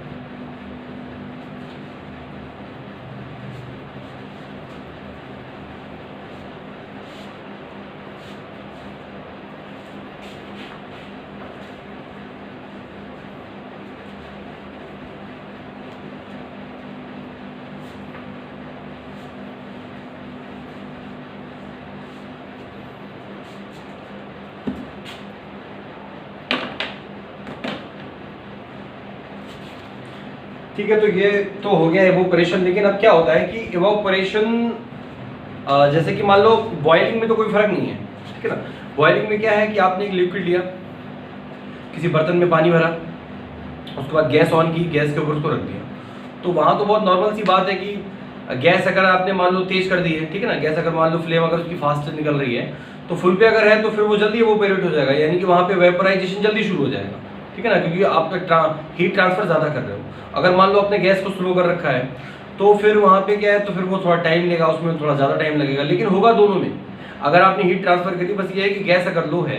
ठीक है, तो ये तो हो गया इवोपरेशन। लेकिन अब क्या होता है कि इवोपरेशन जैसे कि मान लो बॉइलिंग में तो कोई फर्क नहीं है, ठीक है ना। बॉइलिंग में क्या है कि आपने एक लिक्विड लिया, किसी बर्तन में पानी भरा, उसके बाद गैस ऑन की, गैस के ऊपर उसको रख दिया, तो वहाँ तो बहुत नॉर्मल सी बात है कि गैस अगर आपने मान लो तेज कर दी है, ठीक है ना, गैस अगर मान लो फ्लेम अगर उसकी फास्ट निकल रही है, तो फुल पे अगर है तो फिर वो जल्दी इवोपरेट हो जाएगा, यानी कि वहाँ पे वेपराइजेशन जल्दी शुरू हो जाएगा, ठीक है ना, क्योंकि आप हीट ट्रांसफर ज़्यादा कर रहे हो। अगर मान लो आपने गैस को स्लो कर रखा है, तो फिर वहाँ पे क्या है, तो फिर वो थोड़ा टाइम लेगा, उसमें थोड़ा ज़्यादा टाइम लगेगा, लेकिन होगा दोनों में। अगर आपने हीट ट्रांसफर करी, बस ये है कि गैस अगर लो है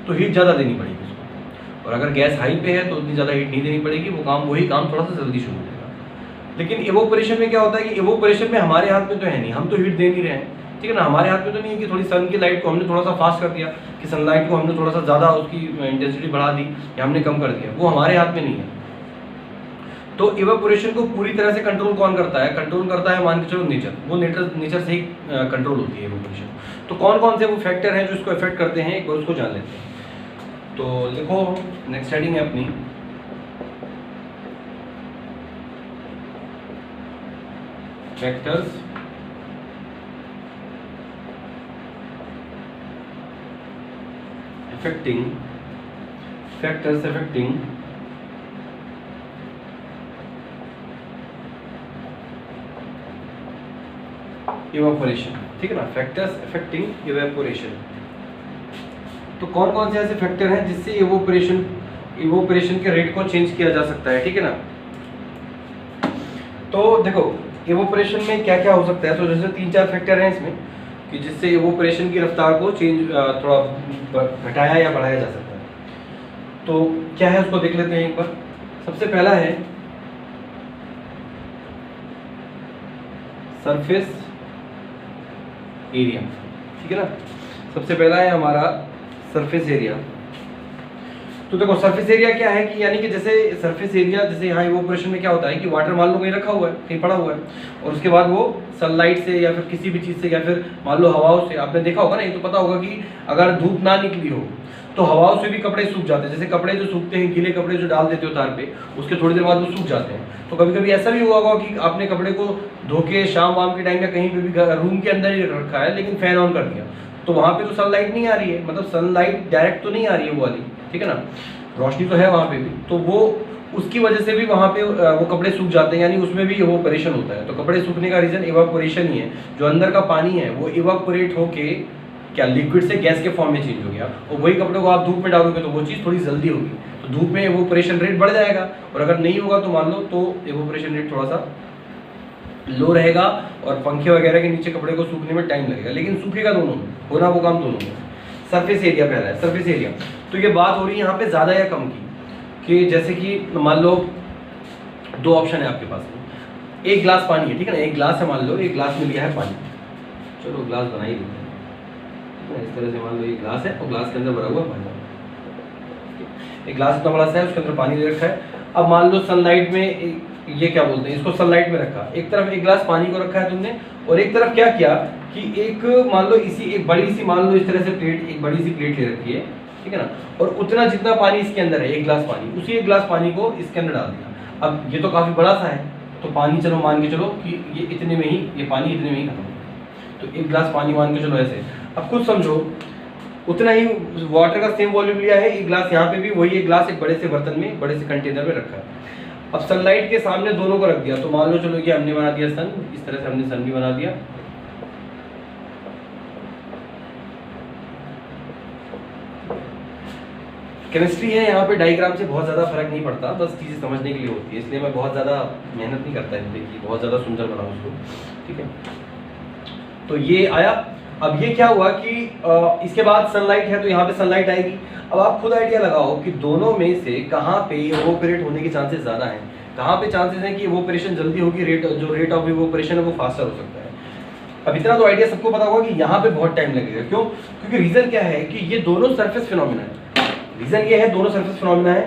तो हीट ज़्यादा देनी पड़ेगी उसको, और अगर गैस हाई पे है तो उतनी ज़्यादा हीट नहीं देनी पड़ेगी, वो वही काम थोड़ा सा जल्दी शुरू हो जाएगा। लेकिन इवोपरेशन में क्या होता है कि इवोपरेशन में हमारे हाथ में तो है नहीं, हम तो हीट दे नहीं रहे हैं, ठीक है ना। हमारे हाथ में तो नहीं है कि थोड़ी सन की लाइट को हमने थोड़ा सा फास्ट कर दिया, कि सनलाइट को हमने थोड़ा सा ज़्यादा उसकी इंटेंसिटी बढ़ा दी या हमने कम कर दिया, वो हमारे हाथ में नहीं है। तो इवेपोरेशन को पूरी तरह से कंट्रोल कौन करता है? कंट्रोल करता है मान के चलो नेचर, वो नेचर से ही कंट्रोल होती है इवेपोरेशन। तो कौन कौन से वो फैक्टर हैं जो इसको इफेक्ट करते हैं, एक बार उसको जान लेते हैं। तो देखो नेक्स्ट हेडिंग है अपनी फैक्टर्स affecting इवेपोरेशन, ठीक है ना, फैक्टर्स अफेक्टिंग इवेपोरेशन। तो कौन कौन से ऐसे फैक्टर हैं जिससे इवेपोरेशन के रेट को चेंज किया जा सकता है, ठीक है ना। तो देखो इवेपोरेशन में क्या क्या हो सकता है, तो जैसे 3-4 फैक्टर हैं इसमें कि जिससे इवेपोरेशन की रफ्तार को चेंज थोड़ा घटाया या बढ़ाया जा सकता है। तो क्या है उसको देख लेते हैं एक बार। सबसे पहला है सरफेस एरिया, ठीक है ना। सबसे पहला है हमारा सरफेस एरिया। तो देखो सरफेस एरिया क्या है कि यानी कि जैसे सरफेस एरिया, जैसे यहाँ इवेपोरेशन में क्या होता है कि वाटर मान लो कहीं रखा हुआ है, कहीं पड़ा हुआ है, और उसके बाद वो सनलाइट से या फिर किसी भी चीज़ से या फिर मान लो हवाओं से, आपने देखा होगा ना, ये तो पता होगा कि अगर धूप ना निकली हो तो हवाओं से भी कपड़े सूख जाते हैं। जैसे कपड़े जो सूखते हैं, गीले कपड़े जो डाल देते हो तार पे, उसके थोड़ी देर बाद वो सूख जाते हैं। तो कभी कभी ऐसा भी हुआ होगा कि आपने कपड़े को धो के शाम वाम के टाइम या कहीं पे भी रूम के अंदर ही रखा है, लेकिन फैन ऑन कर दिया, तो वहाँ पे तो सनलाइट नहीं आ रही है, मतलब सनलाइट डायरेक्ट तो नहीं आ रही है वो वाली, ठीक है ना, रोशनी तो है वहाँ पे भी, तो वो उसकी वजह से भी वहाँ पे वो कपड़े सूख जाते हैं, यानी उसमें भी इवेपोरेशन होता है। तो कपड़े सूखने का रीज़न इवेपोरेशन ही है, जो अंदर का पानी है वो इवेपोरेट होके क्या लिक्विड से गैस के फॉर्म में चेंज हो गया, और वही कपड़े को आप धूप में डालोगे तो वो चीज़ थोड़ी जल्दी होगी, तो धूप में इवेपोरेशन रेट बढ़ जाएगा, और अगर नहीं होगा तो मान लो तो इवेपोरेशन रेट थोड़ा सा लो रहेगा, और पंखे वगैरह के नीचे कपड़े को सूखने में टाइम लगेगा, लेकिन सूखेगा दोनों में, होना वो काम दोनों में। सरफेस एरिया पहला है, सरफेस एरिया। तो ये बात हो रही है यहाँ पे ज़्यादा या कम की, कि जैसे कि मान लो 2 ऑप्शन है आपके पास में, एक गिलास पानी है, ठीक है ना, एक गिलास है, मान लो एक गिलास में लिया है पानी, चलो गिलास बना ही देते हैं, इस तरह से मान लो ये गिलास है और गिलास के अंदर भरा हुआ पानी, एक गिलास इतना बड़ा सा है, उसके अंदर पानी ले रखा है। अब मान लो सनलाइट में, ये क्या बोलते हैं इसको, सनलाइट में रखा, एक तरफ एक गिलास पानी को रखा है तुमने, और एक तरफ क्या किया कि एक मान लो एक बड़ी सी, मान लो इस तरह से प्लेट, एक बड़ी सी प्लेट ले रखी है, ठीक है ना, और उतना जितना पानी इसके अंदर है, एक गिलास पानी, उसी एक गिलास पानी को इसके अंदर डाल दिया। अब ये तो काफ़ी बड़ा सा है, तो पानी चलो मान के चलो कि ये इतने में ही, ये पानी इतने में ही खत्म हो, तो एक गिलास पानी मान के चलो ऐसे। अब खुद समझो उतना ही वाटर का सेम वॉल्यूम लिया है, एक ग्लास यहाँ पे भी वही एक ग्लास एक बड़े से बर्तन में, बड़े से कंटेनर में रखा है। अब सनलाइट के सामने दोनों को रख दिया, तो मान लो चलो कि हमने बना दिया सन, इस तरह से हमने सन भी बना दिया। केमिस्ट्री है, यहाँ पे डायग्राम से बहुत ज़्यादा फर्क नहीं पड़ता, बस चीज़ें समझने के लिए होती है, इसलिए मैं बहुत ज़्यादा मेहनत नहीं करता है कि बहुत ज़्यादा सुंदर बनाऊँ उसको, ठीक है। तो ये आया। अब ये क्या हुआ कि इसके बाद सनलाइट है तो यहाँ पे सनलाइट आएगी। अब आप खुद आइडिया लगाओ कि दोनों में से कहाँ पे इवोपरेट होने के चांसेस ज़्यादा हैं, कहाँ पे चांसेस हैं कि इवोपरेशन जल्दी होगी, रेट ऑफ इवोपरेशन है वो फास्टर हो सकता है। अब इतना तो आइडिया सबको पता होगा कि यहाँ पे बहुत टाइम लगेगा, क्यों? क्योंकि रीज़न क्या है कि ये दोनों सरफेस फिनोमिना है। रीज़न ये है दोनों सरफेस फिनोमिना है,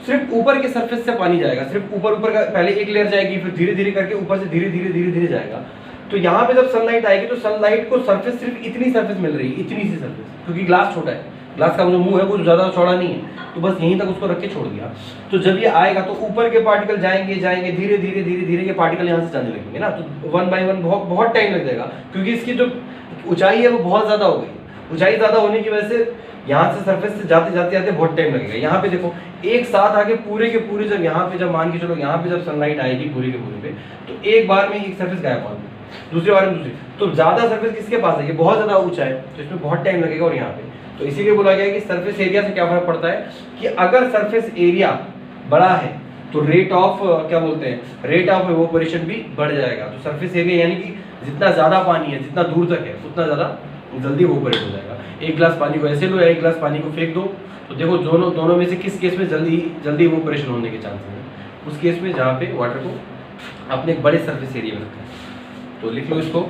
सिर्फ ऊपर के सरफेस से पानी जाएगा, सिर्फ ऊपर का पहले एक लेयर जाएगी, फिर धीरे धीरे करके ऊपर से धीरे धीरे जाएगा। तो यहाँ पे जब सनलाइट आएगी तो सनलाइट को सरफेस सिर्फ इतनी सरफेस मिल रही है, इतनी सी सरफेस, क्योंकि ग्लास छोटा है, ग्लास का जो मुंह है वो ज़्यादा चौड़ा नहीं है, तो बस यहीं तक उसको रख के छोड़ दिया। तो जब ये आएगा तो ऊपर के पार्टिकल जाएंगे धीरे धीरे के पार्टिकल यहाँ से जाने लगेंगे ना, तो वन बाय वन बहुत टाइम लग जाएगा, क्योंकि इसकी जो ऊंचाई है वो बहुत ज़्यादा हो गई। ऊंचाई ज़्यादा होने की वजह से यहाँ से सरफेस से जाते बहुत टाइम लगेगा। यहाँ पे देखो एक साथ आके पूरे के पूरे जब यहाँ पे जब मान के चलो यहाँ पे जब सनलाइट आएगी पूरे के पूरे पे, तो एक बार में एक सरफेस गायब हो गई, दूसरे बार में दूसरी, तो ज़्यादा सरफेस किसके पास है, ये बहुत ज़्यादा ऊंचा है, तो इसमें बहुत टाइम लगेगा। और यहाँ पे तो इसीलिए बोला गया कि सरफेस एरिया से क्या फर्क पड़ता है कि अगर सरफेस एरिया बड़ा है तो रेट ऑफ क्या बोलते हैं, रेट ऑफ इवोपरेशन भी बढ़ जाएगा। तो सरफेस एरिया यानी कि जितना ज़्यादा पानी है, जितना दूर तक है, उतना ज़्यादा जल्दी इवोपरेट हो जाएगा। एक गिलास पानी को ऐसे लो या एक गिलास पानी को फेंक दो, तो देखो दोनों में से किस केस में जल्दी इवोपरेशन होने के चांसेस हैं। उस केस में जहाँ पे वाटर को आपने एक बड़े सरफेस एरिया में रखा है। तो लिख लो इसको,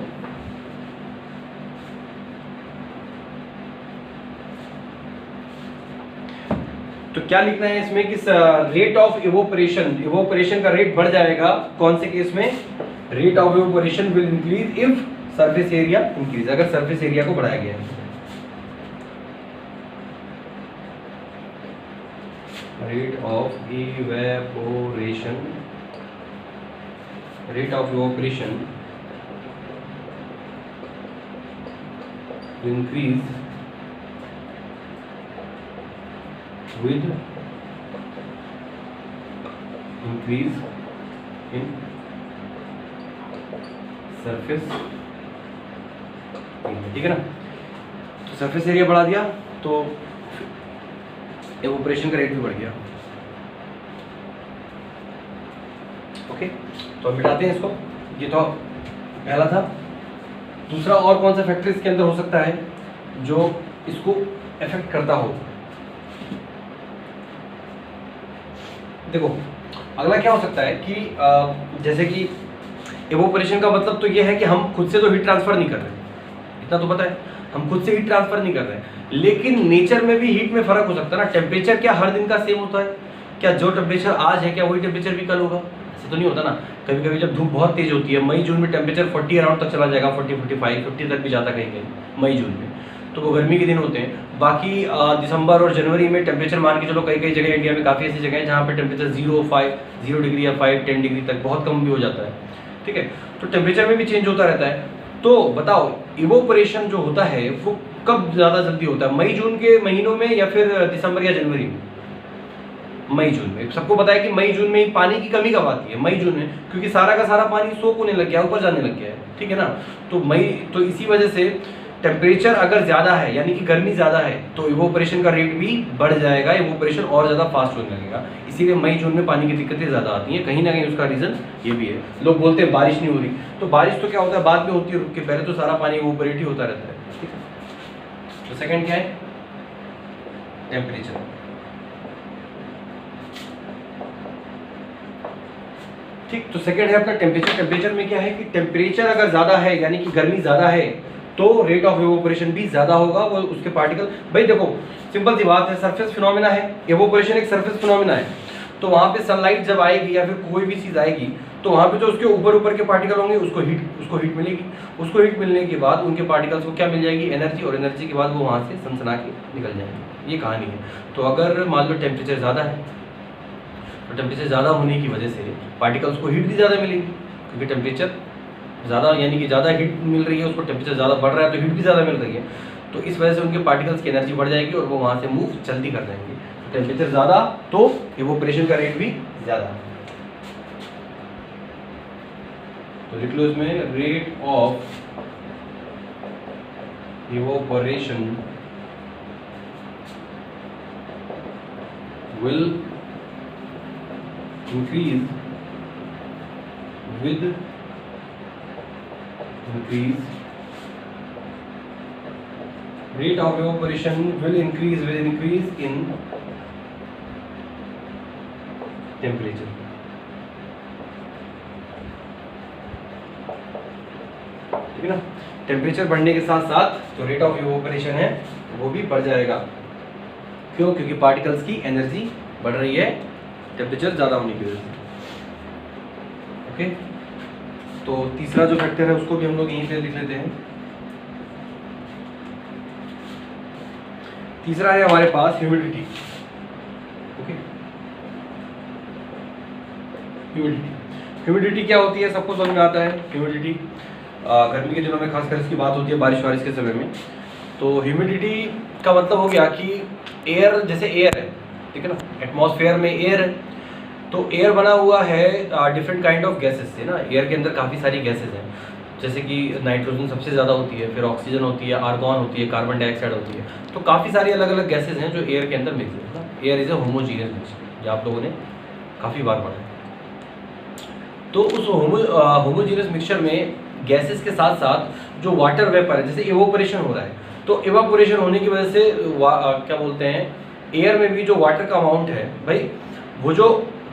तो क्या लिखना है इसमें कि रेट ऑफ इवोपरेशन का रेट बढ़ जाएगा कौन से केस में, rate of evaporation will increase if surface area increase, अगर सरफेस एरिया को बढ़ाया गया है। Rate of evaporation increase with increase in surface area, ठीक है ना। तो सरफेस एरिया बढ़ा दिया तो इवोपरेशन का रेट भी बढ़ गया। ओके, तो मिटाते हैं इसको, ये तो पहला था। दूसरा और कौन सा फैक्टर इसके अंदर हो सकता है जो इसको इफेक्ट करता हो, देखो अगला क्या हो सकता है कि जैसे कि इवोपरेशन का मतलब तो ये है कि हम खुद से तो हीट ट्रांसफर नहीं कर रहे, इतना तो पता है, हम खुद से हीट ट्रांसफर नहीं कर रहे हैं, लेकिन नेचर में भी हीट में फर्क हो सकता है ना। टेम्परेचर क्या हर दिन का सेम होता है क्या? जो टेम्परेचर आज है क्या वही टेम्परेचर भी कल होगा? ऐसा तो नहीं होता ना। कभी कभी जब धूप बहुत तेज होती है, मई जून में टेम्परेचर 40 अराउंड तक चला जाएगा, 40, 45, 50 तक भी जाता कहीं कहीं मई जून में, तो वो गर्मी के दिन होते हैं। बाकी दिसंबर और जनवरी में टेम्परेचर मान के चलो कई जगह इंडिया में काफ़ी ऐसी जगह है जहाँ पर टेम्परेचर 0 डिग्री या 5-10 डिग्री तक बहुत कम भी हो जाता है, ठीक है। तो टेम्परेचर में भी चेंज होता रहता है। तो बताओ इवोपरेशन जो होता है वो कब ज़्यादा जल्दी होता है, मई जून के महीनों में या फिर दिसंबर या जनवरी में? मई जून में। सबको पता है कि मई जून में पानी की कमी कब आती है? मई जून में, क्योंकि सारा का सारा पानी सोख होने लग गया, ऊपर जाने लग गया है, ठीक है ना। तो इसी वजह से टेम्परेचर अगर ज़्यादा है यानी कि गर्मी ज़्यादा है तो इवोपरेशन का रेट भी बढ़ जाएगा, इवोपरेशन और ज़्यादा फास्ट होने लगेगा। इसीलिए मई जून में पानी की दिक्कतें ज़्यादा आती हैं। कहीं ना कहीं उसका रीज़न ये भी है। लोग बोलते हैं बारिश नहीं हो रही, तो बारिश तो क्या होता है बाद में होती है रुक के, पहले तो सारा पानी इवोपरेट ही होता रहता है, ठीक है। तो सेकेंड क्या है? टेम्परेचर। ठीक, तो सेकेंड है अपना टेम्परेचर। टेम्परेचर में क्या है कि टेम्परेचर अगर ज़्यादा है यानी कि गर्मी ज़्यादा है तो रेट ऑफ इवोपरेशन भी ज़्यादा होगा। वो उसके पार्टिकल, भाई देखो सिंपल सी बात है, सरफेस फिनोमिना है, इवोपरेशन एक सरफेस फिनोमिना है। तो वहाँ पे सनलाइट जब आएगी या फिर कोई भी चीज़ आएगी तो वहाँ पे जो उसके ऊपर के पार्टिकल होंगे उसको हीट मिलेगी। उसको हीट मिलने के बाद उनके पार्टिकल्स को क्या मिल जाएगी? एनर्जी, और एनर्जी के बाद वो वहाँ से सनसना के निकल जाएंगे। ये कहानी है। तो अगर मान लो टेम्परेचर ज़्यादा है तो टेम्परेचर ज़्यादा होने की वजह से पार्टिकल्स को हीट भी ज़्यादा मिलेगी, क्योंकि टेम्परेचर ज़्यादा यानी कि ज़्यादा हीट मिल रही है, उसको टेम्परेचर ज़्यादा बढ़ रहा है तो हीट भी ज़्यादा मिल रही है। तो इस वजह से उनके पार्टिकल्स की एनर्जी बढ़ जाएगी और वो वहाँ से मूव जल्दी कर जाएंगे। टेम्परेचर ज़्यादा तो इवोपरेशन का रेट भी ज़्यादा। तो लिख लो इसमें rate of evaporation will increase with increase rate of evaporation will increase with increase in temperature। ठीक है ना, टेम्परेचर बढ़ने के साथ साथ जो रेट ऑफ इवोपरेशन है वो भी बढ़ जाएगा। क्यों? क्योंकि पार्टिकल्स की एनर्जी बढ़ रही है टेम्परेचर ज़्यादा होने की वजह से। ओके, तो तीसरा जो फैक्टर है उसको भी हम लोग यहीं पे लिख लेते हैं। तीसरा है हमारे पास ह्यूमिडिटी। ओके, ह्यूमिडिटी क्या होती है सबको समझ में आता है। ह्यूमिडिटी गर्मी के दिनों में खासकर इसकी बात होती है, बारिश वारिश के समय में। तो ह्यूमिडिटी का मतलब हो गया कि एयर, जैसे एयर है, ठीक है ना, एटमॉस्फेयर में एयर है, तो एयर बना हुआ है डिफरेंट काइंड ऑफ गैसेस से ना। एयर के अंदर काफ़ी सारी गैसेस हैं, जैसे कि नाइट्रोजन सबसे ज़्यादा होती है, फिर ऑक्सीजन होती है, आर्गॉन होती है, कार्बन डाइऑक्साइड होती है। तो काफ़ी सारी अलग अलग गैसेज हैं जो एयर के अंदर मिक्स है। Air is a homogeneous mixture, जो आप लोगों ने काफ़ी बार पढ़ा है। तो उस होमोजीनियस मिक्सचर में गैसेस के साथ साथ जो वाटर वेपर है, जैसे इवोपरेशन हो रहा है, तो इवापोरेशन होने की वजह से क्या बोलते हैं, एयर में भी जो वाटर का अमाउंट है भाई, वो जो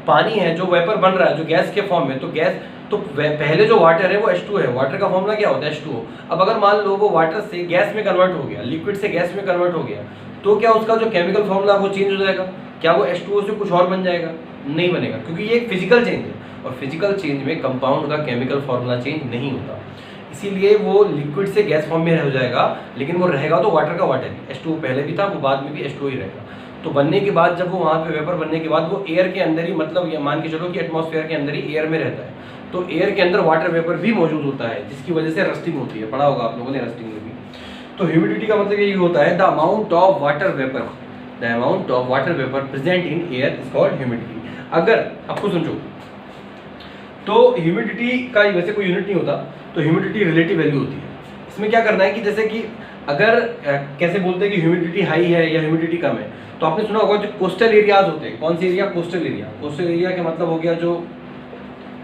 पानी है जो वेपर बन रहा है जो गैस के फॉर्म में, तो गैस तो पहले जो वाटर है वो H2 है। वाटर का फॉर्मूला क्या होता है? H2O। अब अगर मान लो वो वाटर से गैस में कन्वर्ट हो गया, लिक्विड से गैस में कन्वर्ट हो गया, तो क्या उसका जो केमिकल फॉर्मूला वो चेंज हो जाएगा? क्या वो H2O से कुछ और बन जाएगा? नहीं बनेगा, क्योंकि ये एक फिजिकल चेंज है और फिजिकल चेंज में कंपाउंड का केमिकल फॉर्मूला चेंज नहीं होता। इसीलिए वो लिक्विड से गैस फॉर्म में हो जाएगा, लेकिन वो रहेगा तो वाटर का वाटर ही। H2O पहले भी था, वो बाद में भी H2O ही रहेगा। तो बनने के बाद जब वो वहाँ पे वेपर बनने के बाद वो एयर के अंदर ही, मतलब ये मान के चलो कि एटमॉस्फेयर के अंदर ही एयर में रहता है, तो एयर के अंदर वाटर वेपर भी मौजूद होता है, जिसकी वजह से रस्टिंग होती है। पढ़ा होगा आप लोगों ने रस्टिंग में भी। तो ह्यूमिडिटी का मतलब यही होता है, the amount of water vapour, the amount of water vapour present in air is called humidity. अगर आपको समझो तो ह्यूमिडिटी का वैसे कोई यूनिट नहीं होता, तो ह्यूमिडिटी रिलेटिव वैल्यू होती है। इसमें क्या करना है कि जैसे कि अगर कैसे बोलते हैं कि ह्यूमिडिटी हाई है या ह्यूमिडिटी कम है, तो आपने सुना होगा जो कोस्टल एरियाज होते हैं। कौन सी area? Coastal area. Coastal area का मतलब हो गया जो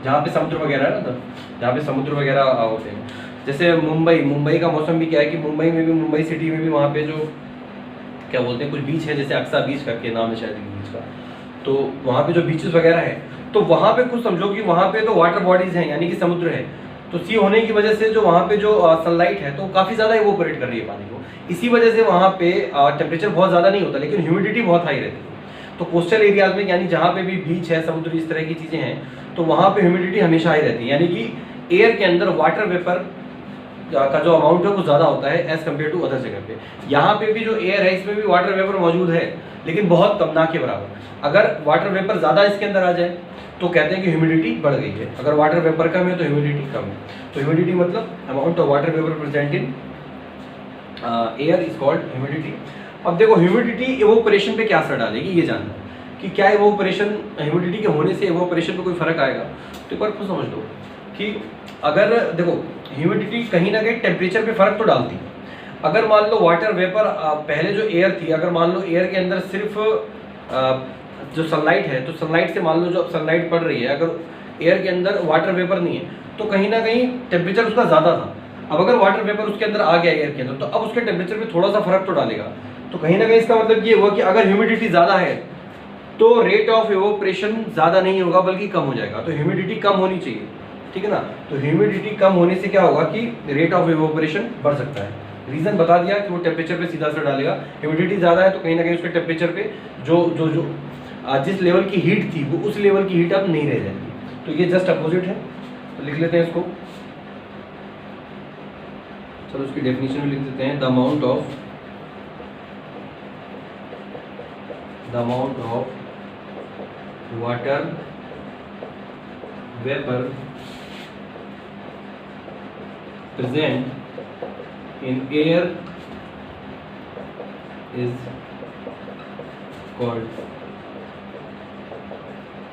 जहाँ पे समुद्र वगैरह है ना, जहाँ पे समुद्र वगैरह होते हैं। जैसे मुंबई का मौसम भी क्या है कि मुंबई में भी, मुंबई सिटी में भी वहाँ पे जो क्या बोलते हैं कुछ बीच है, जैसे अक्सा बीच करके नाम है शायद बीच का, तो वहाँ पे जो बीचेस वगैरह है, तो वहाँ पे कुछ समझो कि वहाँ पे तो वाटर बॉडीज हैं, यानी कि समुद्र है, तो सी होने की वजह से जो वहाँ पे जो सनलाइट है तो काफ़ी ज़्यादा इवोपरेट कर रही है पानी को। इसी वजह से वहाँ पे टेम्परेचर बहुत ज़्यादा नहीं होता, लेकिन ह्यूमिडिटी बहुत हाई रहती है। तो कोस्टल एरियाज में, यानी जहाँ पे भी बीच है, समुद्र, इस तरह की चीज़ें हैं, तो वहाँ पे ह्यूमिडिटी हमेशा हाई रहती है, यानी कि एयर के अंदर वाटर वेपर का जो अमाउंट है वो ज़्यादा होता है एज़ कम्पेयर टू अदर जगह पे। यहाँ पे भी जो एयर है इसमें भी वाटर वेपर मौजूद है, लेकिन बहुत कम, ना के बराबर। अगर वाटर वेपर ज़्यादा इसके अंदर आ जाए तो कहते हैं कि ह्यूमिडिटी बढ़ गई है, अगर वाटर वेपर कम है तो ह्यूमिडिटी कम है। तो ह्यूमिडिटी मतलब amount of water vapour present in air is called humidity. अब देखो ह्यूमिडिटी इवोपरेशन पे क्या असर डालेगी, ये जानना है कि क्या इवोपरेशन, ह्यूमिडिटी के होने से इवोपरेशन पे कोई फर्क आएगा। तो एक बार खुद समझ लो कि अगर देखो ह्यूमिडिटी कहीं ना कहीं टेम्परेचर पे फर्क तो डालती है। अगर मान लो वाटर वेपर पहले जो एयर थी, अगर मान लो एयर के अंदर सिर्फ जो सनलाइट है, तो सनलाइट से मान लो जो सनलाइट पड़ रही है, अगर एयर के अंदर वाटर वेपर नहीं है तो कहीं ना कहीं टेम्परेचर उसका ज़्यादा था। अब अगर वाटर वेपर उसके अंदर आ गया एयर के अंदर, तो अब उसके टेम्परेचर में थोड़ा सा फर्क तो डालेगा। तो कहीं ना कहीं इसका मतलब ये हुआ कि अगर ह्यूमिडिटी ज़्यादा है तो रेट ऑफ इवोपरेशन ज़्यादा नहीं होगा बल्कि कम हो जाएगा। तो ह्यूमिडिटी कम होनी चाहिए, ठीक है ना। तो ह्यूमिडिटी कम होने से क्या होगा कि रेट ऑफ इवोपरेशन बढ़ सकता है। रीज़न बता दिया कि वो टेम्परेचर पे सीधा असर डालेगा। ह्यूमिडिटी ज़्यादा है तो कहीं ना कहीं उसके टेम्परेचर पे जो जिस लेवल की हीट थी वो उस लेवल की हीट अब नहीं रह जाएगी। तो ये जस्ट अपोजिट है। तो लिख लेते हैं इसको, चलो उसकी डेफिनेशन भी लिख देते हैं। The amount of water vapour present in air is called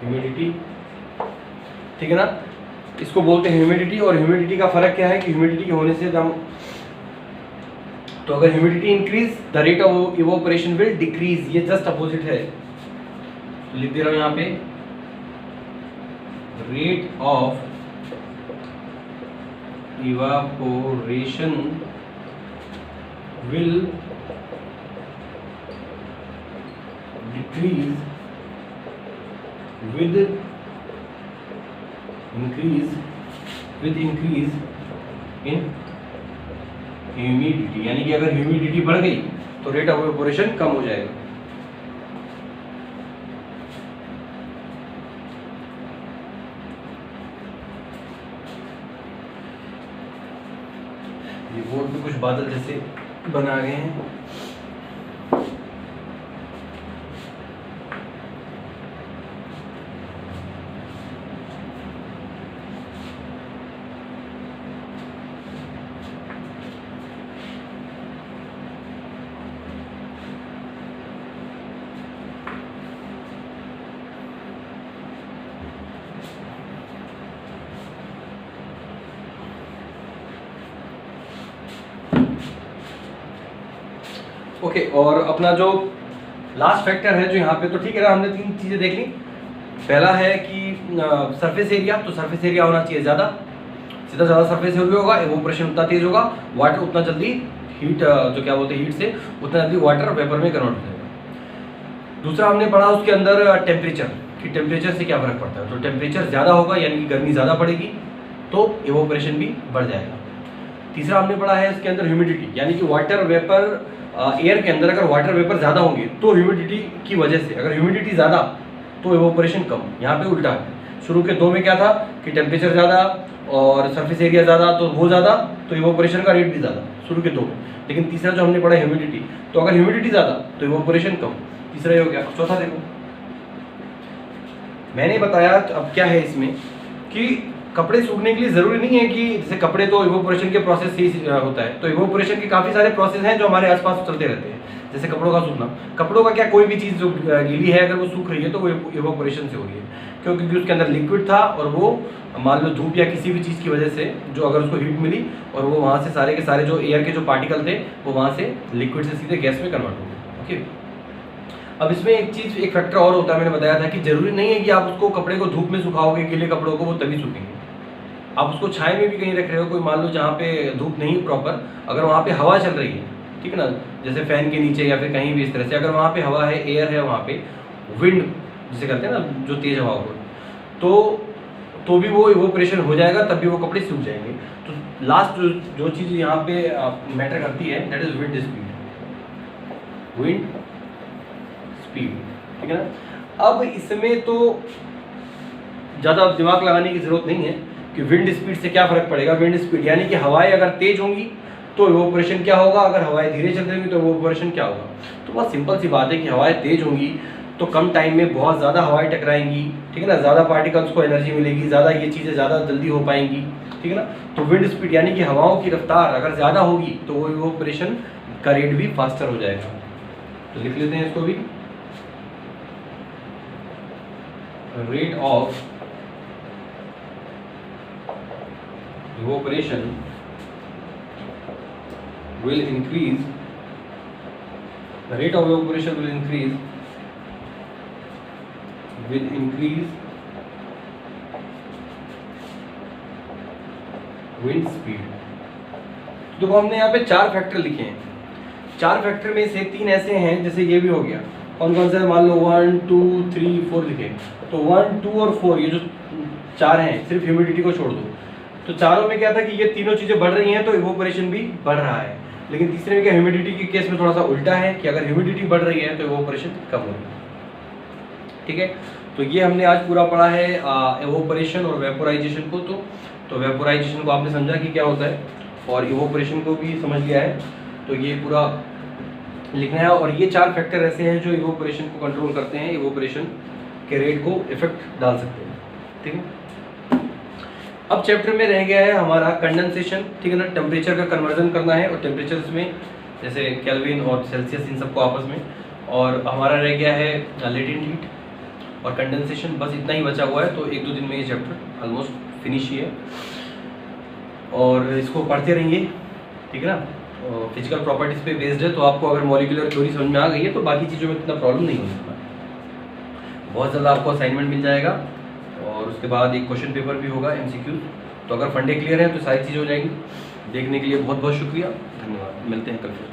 humidity. ठीक है ना, इसको बोलते हैं ह्यूमिडिटी। और ह्यूमिडिटी का फर्क क्या है कि ह्यूमिडिटी होने से दम, तो अगर humidity increase the rate of evaporation will decrease, ये जस्ट अपोजिट है। तो लिख दे रहा हूं यहां पे rate of evaporation will decrease with increase in humidity, यानी कि अगर ह्यूमिडिटी बढ़ गई तो रेट ऑफ इवेपोरेशन कम हो जाएगा। ये बोर्ड पे कुछ बादल जैसे बना गए हैं। ओके, और अपना जो लास्ट फैक्टर है जो यहाँ पे, तो ठीक है ना, हमने 3 चीज़ें देख ली। पहला है कि सरफेस एरिया, तो सरफेस एरिया होना चाहिए ज़्यादा, जितना ज़्यादा सरफेस एरिया होगा इवोपरेशन उतना तेज होगा, वाटर उतना जल्दी हीट, जो क्या बोलते हैं हीट से उतना जल्दी वाटर वेपर में कन्वर्ट हो जाएगा। दूसरा हमने पढ़ा उसके अंदर टेम्परेचर, कि टेम्परेचर से क्या फ़र्क पड़ता है। तो टेम्परेचर ज़्यादा होगा यानी कि गर्मी ज़्यादा पड़ेगी तो इवोपरेशन भी बढ़ जाएगा। तीसरा हमने पढ़ा है इसके अंदर ह्यूमिडिटी, यानी कि वाटर वेपर, एयर के अंदर अगर वाटर वेपर ज़्यादा होंगे तो ह्यूमिडिटी की वजह से, अगर ह्यूमिडिटी ज़्यादा तो इवोपरेशन कम। यहाँ पे उल्टा है, शुरू के 2 में क्या था कि टेम्परेचर ज़्यादा और सरफेस एरिया ज़्यादा, तो वो ज़्यादा तो इवोपरेशन का रेट भी ज़्यादा शुरू के 2 में। लेकिन तीसरा जो हमने पढ़ा ह्यूमिडिटी, तो अगर ह्यूमिडिटी ज़्यादा तो इवोपरेशन कम। तीसरा ये हो गया। चौथा देखो, मैंने बताया अब क्या है इसमें कि कपड़े सूखने के लिए ज़रूरी नहीं है कि जैसे कपड़े तो इवोपरेशन के प्रोसेस से ही होता है, तो इवोपरेशन के काफ़ी सारे प्रोसेस हैं जो हमारे आसपास चलते रहते हैं। जैसे कपड़ों का सूखना, कपड़ों का क्या, कोई भी चीज़ जो गीली है अगर वो सूख रही है तो वो इवोपरेशन से हो रही है, क्योंकि उसके अंदर लिक्विड था और वो मान लो धूप या किसी भी चीज़ की वजह से जो अगर उसको हीट मिली और वो वहाँ से सारे के सारे जो एयर के जो पार्टिकल थे वो वहाँ से लिक्विड से सीधे गैस में कन्वर्ट हो गए। ओके, अब इसमें एक चीज़, एक फैक्टर और होता है, मैंने बताया था कि जरूरी नहीं है कि आप उसको कपड़े को धूप में सुखाओगे, गीले कपड़ों को, वो तभी सूखेंगे। आप उसको छाए में भी कहीं रख रहे हो, कोई मान लो जहाँ पे धूप नहीं प्रॉपर, अगर वहाँ पे हवा चल रही है, ठीक है ना, जैसे फैन के नीचे या फिर कहीं भी इस तरह से, अगर वहाँ पे हवा है, एयर है, वहाँ पे विंड जिसे कहते हैं ना, जो तेज हवा हो, तो भी वो इवोपरेशन हो जाएगा, तब भी वो कपड़े सूख जाएंगे। तो लास्ट जो चीज़ यहाँ पे मैटर करती है that is wind speed. Wind speed, ठीक है ना। अब इसमें तो ज़्यादा दिमाग लगाने की ज़रूरत नहीं है कि विंड स्पीड से क्या फ़र्क पड़ेगा। विंड स्पीड यानी कि हवाएं अगर तेज होंगी तो इवोपरेशन क्या होगा, अगर हवाएं धीरे चल रही होंगी तो इवोपरेशन क्या होगा। तो बहुत सिंपल सी बात है कि हवाएं तेज होंगी तो कम टाइम में बहुत ज़्यादा हवाएं टकराएंगी, ठीक है ना, ज़्यादा पार्टिकल्स को एनर्जी मिलेगी, ज़्यादा ये चीज़ें ज़्यादा जल्दी हो पाएंगी, ठीक है ना। तो विंड स्पीड यानी कि हवाओं की रफ्तार अगर ज़्यादा होगी तो वो इवोपरेशन का रेट भी फास्टर हो जाएगा। तो लिख लेते हैं इसको भी, rate of evaporation will increase, the rate of evaporation will increase with increase wind speed। तो हमने यहाँ पे 4 फैक्टर लिखे हैं, 4 फैक्टर में से 3 ऐसे हैं, जैसे ये भी हो गया, कौन कौन से, मान लो 1 2 3 4 लिखे, तो 1 2 और 4 ये जो 4 हैं, सिर्फ ह्यूमिडिटी को छोड़ दो, तो चारों में क्या था कि ये तीनों चीज़ें बढ़ रही हैं तो इवोपरेशन भी बढ़ रहा है। लेकिन तीसरे में क्या, ह्यूमिडिटी के केस में थोड़ा सा उल्टा है कि अगर ह्यूमिडिटी बढ़ रही है तो इवोपरेशन कम हो रही है, ठीक है। तो ये हमने आज पूरा पढ़ा है इवोपरेशन और वेपोराइजेशन को। तो वेपोराइजेशन को आपने समझा कि क्या होता है और इवोपरेशन को भी समझ लिया है, तो ये पूरा लिखना है। और ये 4 फैक्टर ऐसे हैं जो इवोपरेशन को कंट्रोल करते हैं, इवोपरेशन के रेट को इफेक्ट डाल सकते हैं, ठीक है। अब चैप्टर में रह गया है हमारा कंडेंसेशन, ठीक है ना, टेम्परेचर का कन्वर्जन करना है और टेम्परेचर में जैसे केल्विन और सेल्सियस, इन सबको आपस में। और हमारा रह गया है लेटेंट हीट और कंडेंसेशन, बस इतना ही बचा हुआ है। तो 1-2 दिन में ये चैप्टर ऑलमोस्ट फिनिश ही है और इसको पढ़ते रहेंगे, ठीक है ना। फिजिकल प्रॉपर्टीज़ पे बेस्ड है, तो आपको अगर मॉलिक्यूलर थ्योरी समझ में आ गई है तो बाकी चीज़ों में इतना प्रॉब्लम नहीं होगा। बहुत जल्द आपको असाइनमेंट मिल जाएगा और उसके बाद एक क्वेश्चन पेपर भी होगा MCQ। तो अगर फंडे क्लियर हैं तो सारी चीज़ हो जाएंगी। देखने के लिए बहुत बहुत शुक्रिया, धन्यवाद। मिलते हैं कल फिर।